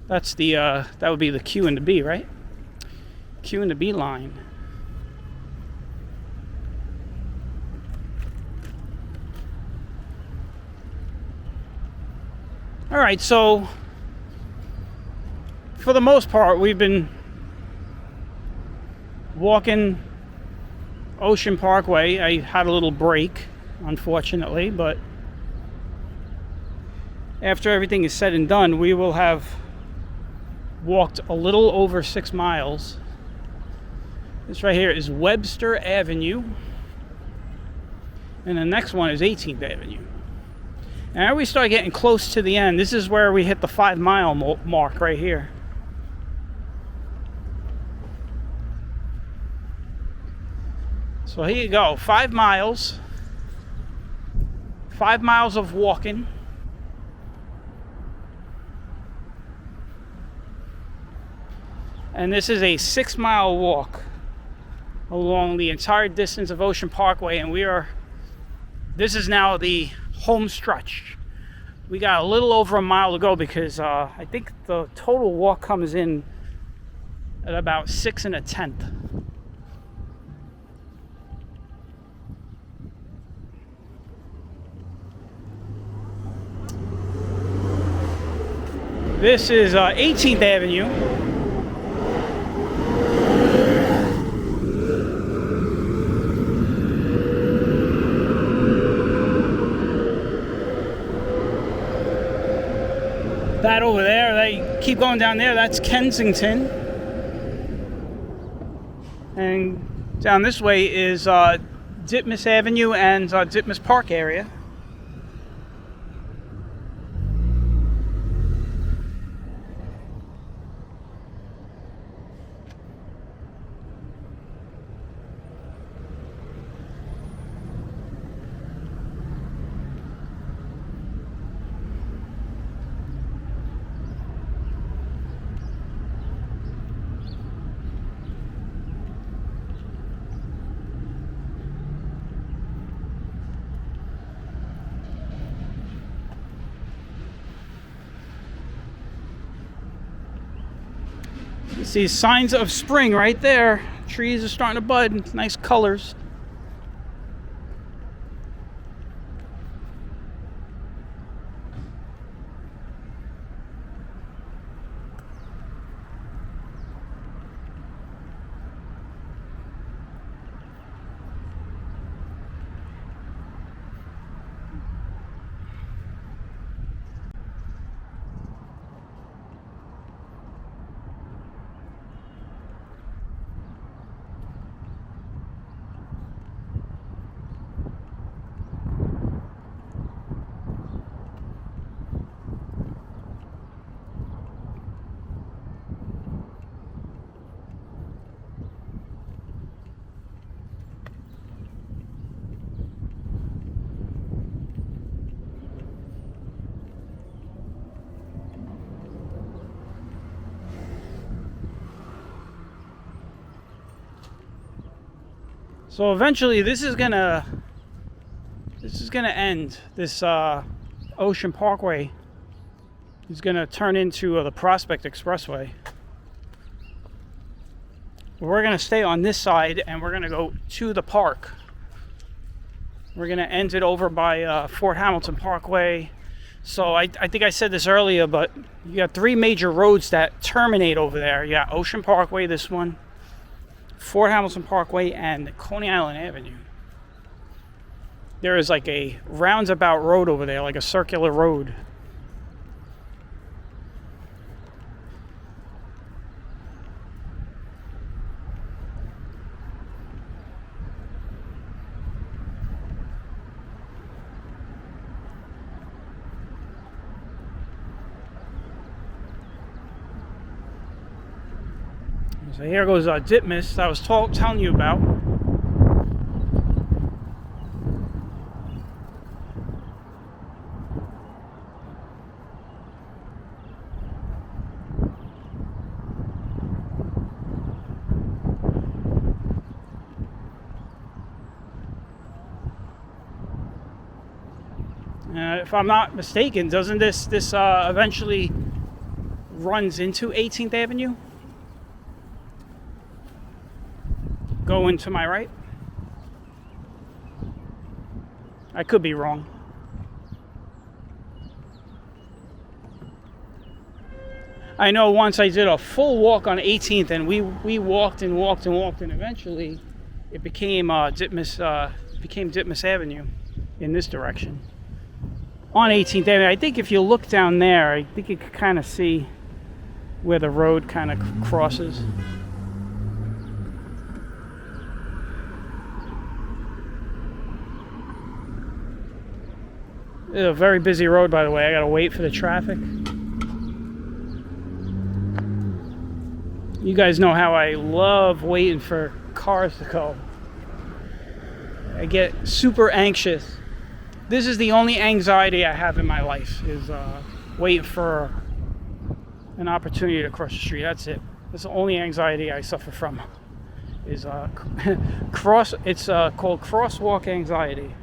That's the that would be the Q and the B, right? Q and the B line. All right, so for the most part, we've been walking Ocean Parkway. I had a little break, unfortunately, but after everything is said and done, we will have walked a little over 6 miles. This right here is Webster Avenue, and the next one is 18th Avenue. Now we start getting close to the end. This is where we hit the 5 mile mark right here. So here you go, 5 miles. 5 miles of walking. And this is a 6 mile walk along the entire distance of Ocean Parkway, and this is now the home stretch. We got a little over a mile to go because I think the total walk comes in at about 6 1/10. This is 18th Avenue. That over there, they keep going down there, that's Kensington. And down this way is Ditmas Avenue and Ditmas Park area. You see signs of spring right there. Trees are starting to bud. Nice colors. So eventually this is gonna end. This Ocean Parkway is gonna turn into the Prospect Expressway. We're gonna stay on this side and we're gonna go to the park. We're gonna end it over by Fort Hamilton Parkway. So I think I said this earlier, but you got three major roads that terminate over there. You got Ocean Parkway, this one, Fort Hamilton Parkway, and Coney Island Avenue. There is like a roundabout road over there, like a circular road. So here goes Ditmas I was telling you about. If I'm not mistaken, doesn't this eventually runs into 18th Avenue? Going to my right? I could be wrong. I know once I did a full walk on 18th and we walked and walked and walked, and eventually it became Ditmas Avenue in this direction. On 18th Avenue, I think if you look down there, I think you can kind of see where the road kind of crosses. It's a very busy road, by the way. I gotta wait for the traffic. You guys know how I love waiting for cars to go. I get super anxious. This is the only anxiety I have in my life, is waiting for an opportunity to cross the street. That's it. That's the only anxiety I suffer from. Is It's called crosswalk anxiety.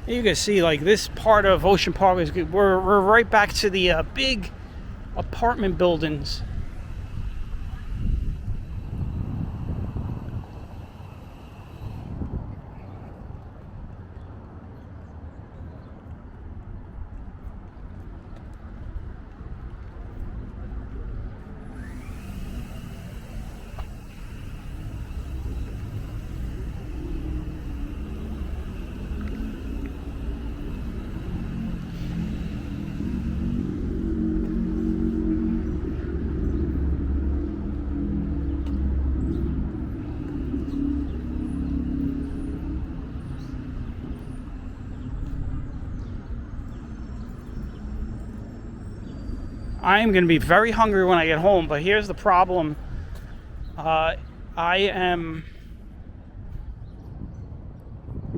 You can see, like, this part of Ocean Park is good. We're right back to the big apartment buildings. I am going to be very hungry when I get home, but here's the problem. I'm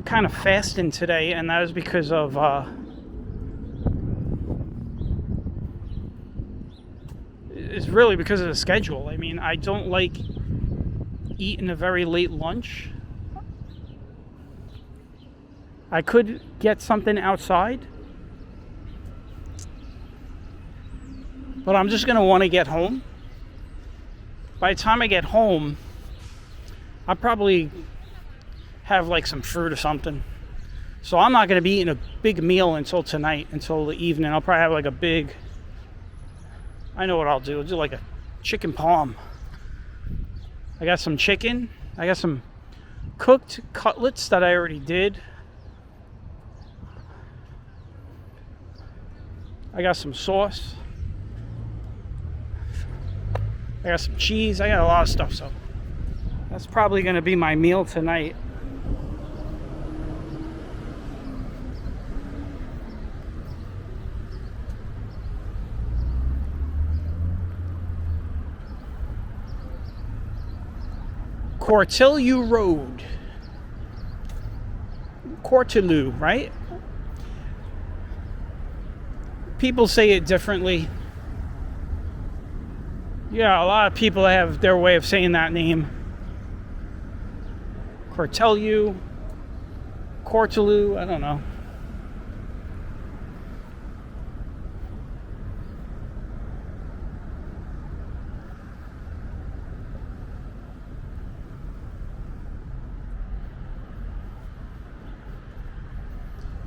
kind of fasting today, and that is because of it's really because of the schedule. I mean, I don't like eating a very late lunch. I could get something outside, but I'm just going to want to get home. By the time I get home, I'll probably have like some fruit or something. So I'm not going to be eating a big meal until tonight, until the evening. I'll probably have like a big, I know what I'll do. I'll do like a chicken palm. I got some chicken. I got some cooked cutlets that I already did. I got some sauce. I got some cheese. I got a lot of stuff, so that's probably going to be my meal tonight. Cortelyou Road. Cortelyou, right? People say it differently. Yeah, a lot of people have their way of saying that name. Cortelu, Cortelu, I don't know.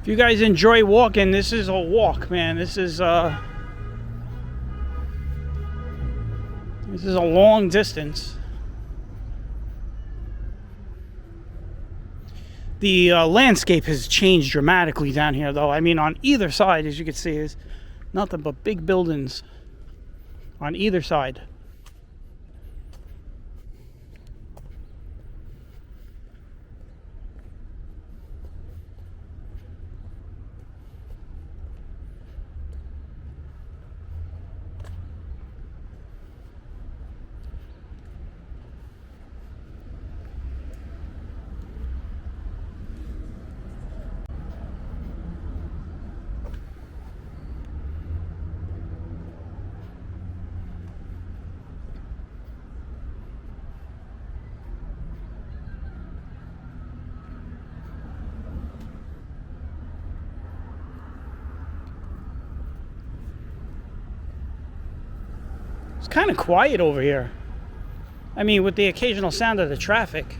If you guys enjoy walking, this is a walk, man. This is a long distance. The landscape has changed dramatically down here, though. I mean, on either side, as you can see, is nothing but big buildings on either side. It's kind of quiet over here. I mean, with the occasional sound of the traffic.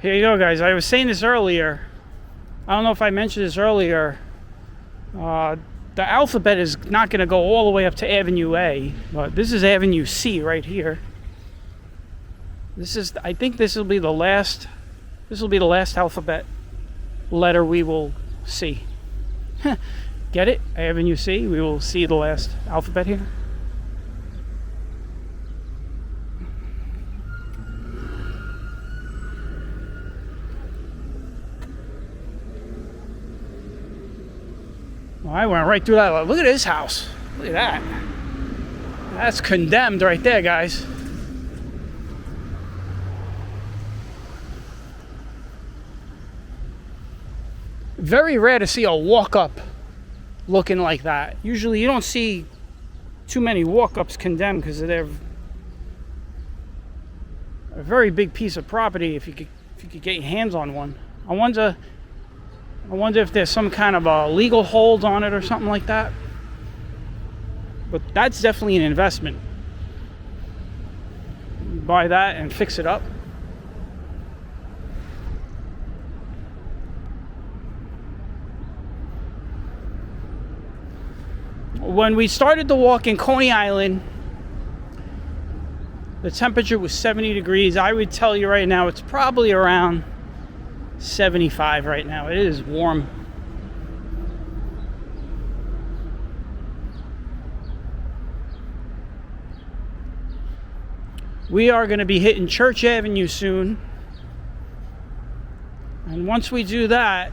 Here you go, guys. I was saying this earlier. I don't know if I mentioned this earlier. The alphabet is not going to go all the way up to Avenue A, but this is Avenue C right here. This is, I think this will be the last. This will be the last alphabet letter we will see. Get it? Avenue C. We will see the last alphabet here. Well, I went right through that. Look at this house. Look at that. That's condemned right there, guys. Very rare to see a walk-up looking like that. Usually you don't see too many walk-ups condemned because they're a very big piece of property if you could get your hands on one. I wonder if there's some kind of a legal hold on it or something like that. But that's definitely an investment. You buy that and fix it up. When we started the walk in Coney Island, the temperature was 70 degrees. I would tell you right now it's probably around 75 right now. It is warm. We are going to be hitting Church Avenue soon. And once we do that,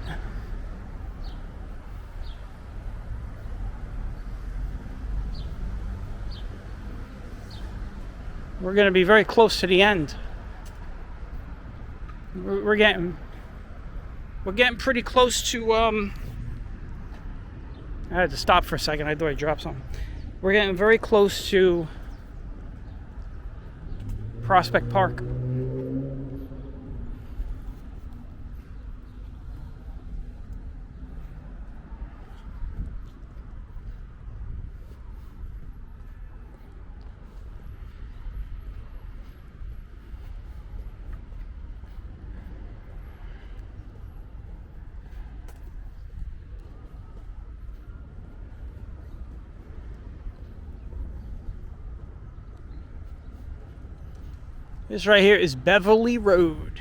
we're going to be very close to the end. We're getting pretty close to, I had to stop for a second. I thought I dropped something. We're getting very close to Prospect Park. This right here is Beverly Road.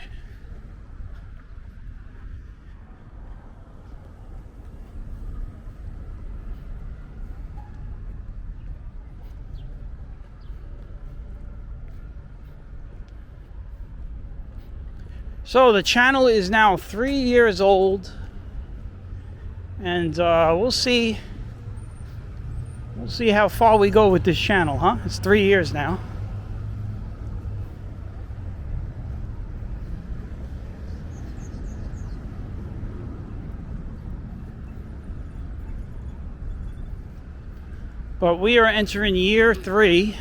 So the channel is now 3 years old, and we'll see how far we go with this channel, huh? It's 3 years now. But we are entering year 3.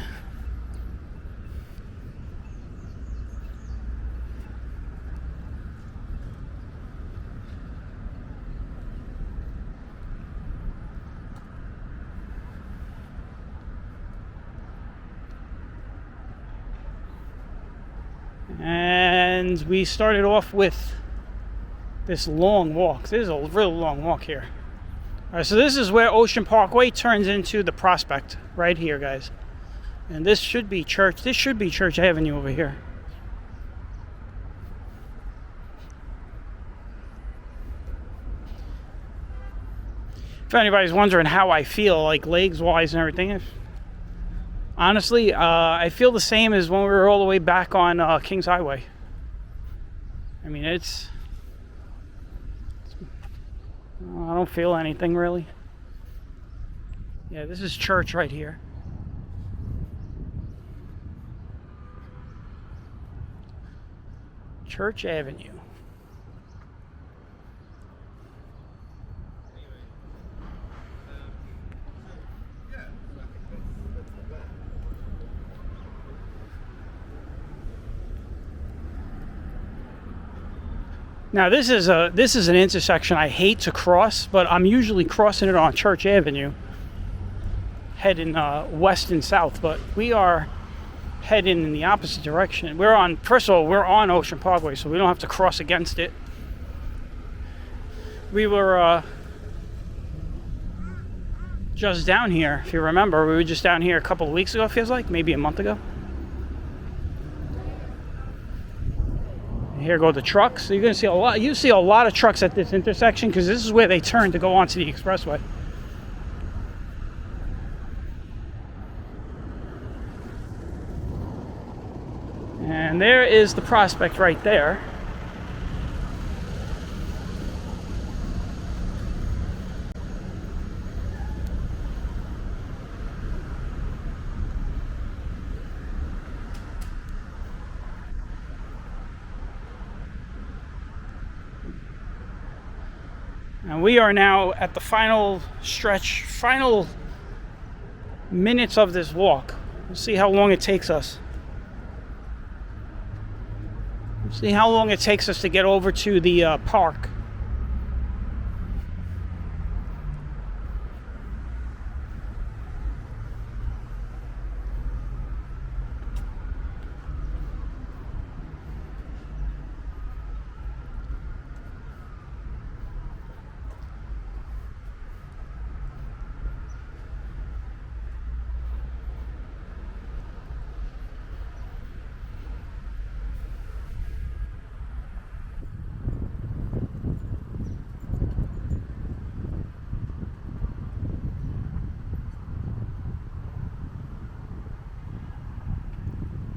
And we started off with this long walk. This is a real long walk here. All right, so this is where Ocean Parkway turns into the Prospect, right here, guys. And this should be Church. This should be Church Avenue over here. If anybody's wondering how I feel, like legs-wise and everything, honestly, I feel the same as when we were all the way back on Kings Highway. I mean, I don't feel anything really. Yeah, this is Church right here. Church Avenue. Now this is an intersection I hate to cross, but I'm usually crossing it on Church Avenue, heading west and south. But we are heading in the opposite direction. First of all, we're on Ocean Parkway, so we don't have to cross against it. We were just down here, if you remember. We were just down here a couple of weeks ago. It feels like maybe a month ago. Here go the trucks. So you're going to see a lot. You see a lot of trucks at this intersection because this is where they turn to go onto the expressway. And there is the Prospect right there. And we are now at the final minutes of this walk. We'll see how long it takes us. We'll see how long it takes us to get over to the park.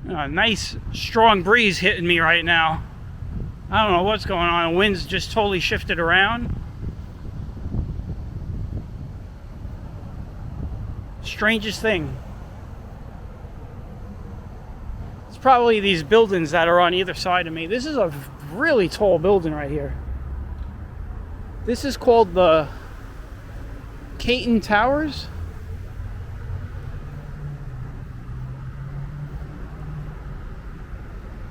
A nice strong breeze hitting me right now. I don't know what's going on. The wind's just totally shifted around. Strangest thing. It's probably these buildings that are on either side of me. This is a really tall building right here. This is called the Caton Towers.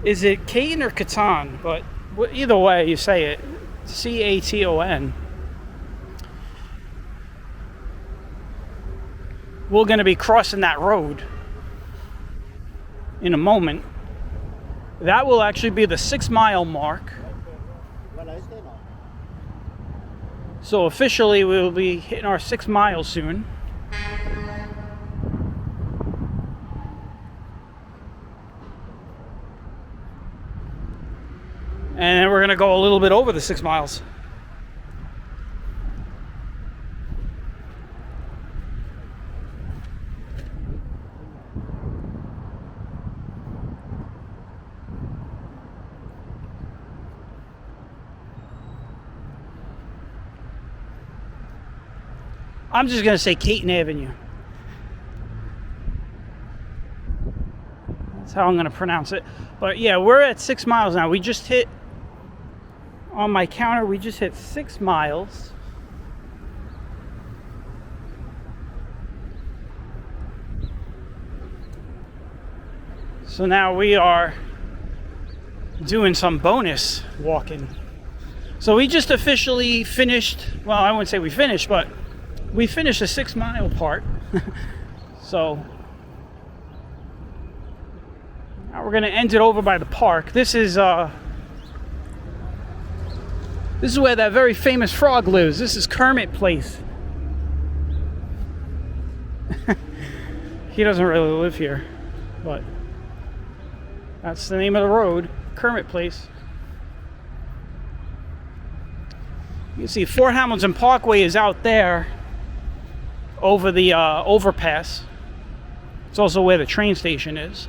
Is it Caton or Caton? But either way you say it, C-A-T-O-N. We're going to be crossing that road in a moment. That will actually be the 6-mile mark. So officially we will be hitting our 6 miles soon. going to go a little bit over the 6 miles. I'm just going to say Caton Avenue. That's how I'm going to pronounce it. But yeah, we're at 6 miles now. We just hit, on my counter, we just hit 6 miles. So now we are doing some bonus walking. So we just officially finished, well, I wouldn't say we finished, but we finished the 6 mile part. So now we're gonna end it over by the park. This is where that very famous frog lives. This is Kermit Place. He doesn't really live here, but that's the name of the road, Kermit Place. You can see Fort Hamilton Parkway is out there over the overpass. It's also where the train station is.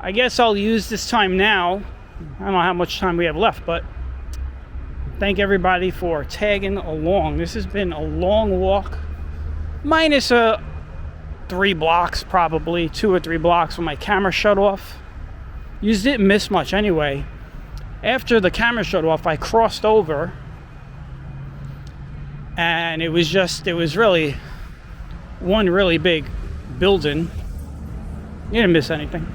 I guess I'll use this time now. I don't know how much time we have left, but thank everybody for tagging along. This has been a long walk, minus 3 blocks, probably 2 or 3 blocks when my camera shut off. You didn't miss much anyway. After the camera shut off, I crossed over, and it was really one really big building. You didn't miss anything.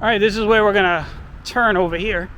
All right, this is where we're gonna turn over here.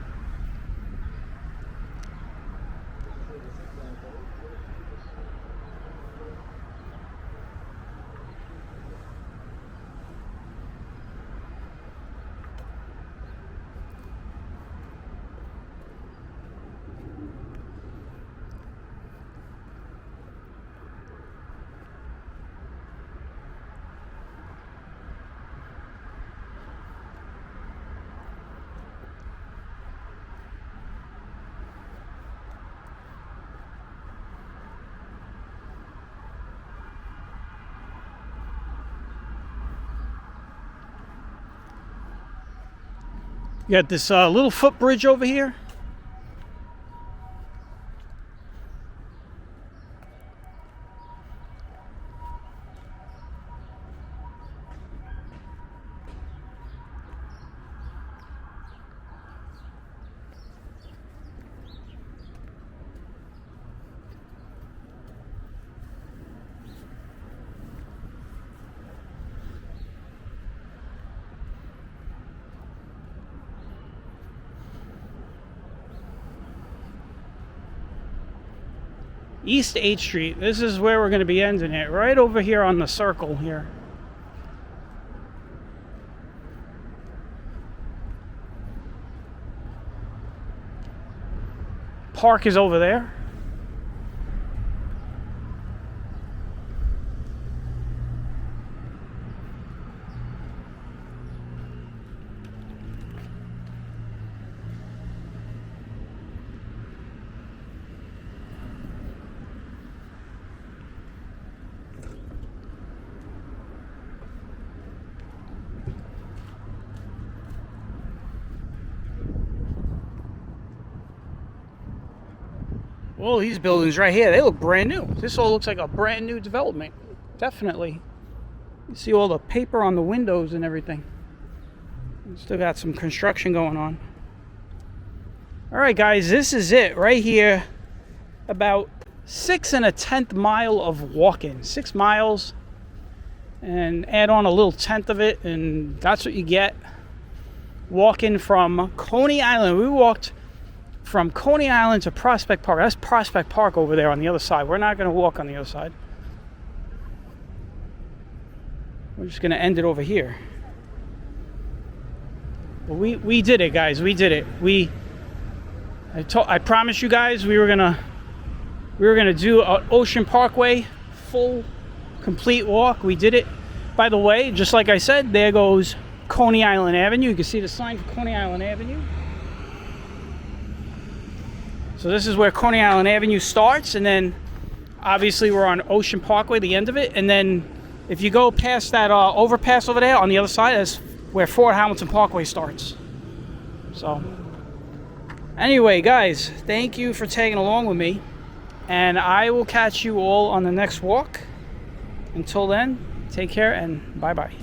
You got this little footbridge over here. East 8th Street. This is where we're going to be ending it. Right over here on the circle here. Park is over there. Well, these buildings right here, they look brand new. This all looks like a brand new development. Definitely. You see all the paper on the windows and everything. Still got some construction going on. All right, guys, this is it right here. About 6 1/10 mile of walking. 6 miles, and add on a little tenth of it, and that's what you get. Walking from Coney Island. We walked from Coney Island to Prospect Park. That's Prospect Park over there on the other side. We're not going to walk on the other side. We're just going to end it over here. But we did it, guys. We did it. I promised you guys we were gonna do an Ocean Parkway full complete walk. We did it. By the way, just like I said, there goes Coney Island Avenue. You can see the sign for Coney Island Avenue. So this is where Coney Island Avenue starts, and then obviously we're on Ocean Parkway, the end of it. And then if you go past that overpass over there on the other side, that's where Fort Hamilton Parkway starts. So anyway, guys, thank you for tagging along with me, and I will catch you all on the next walk. Until then, take care and bye-bye.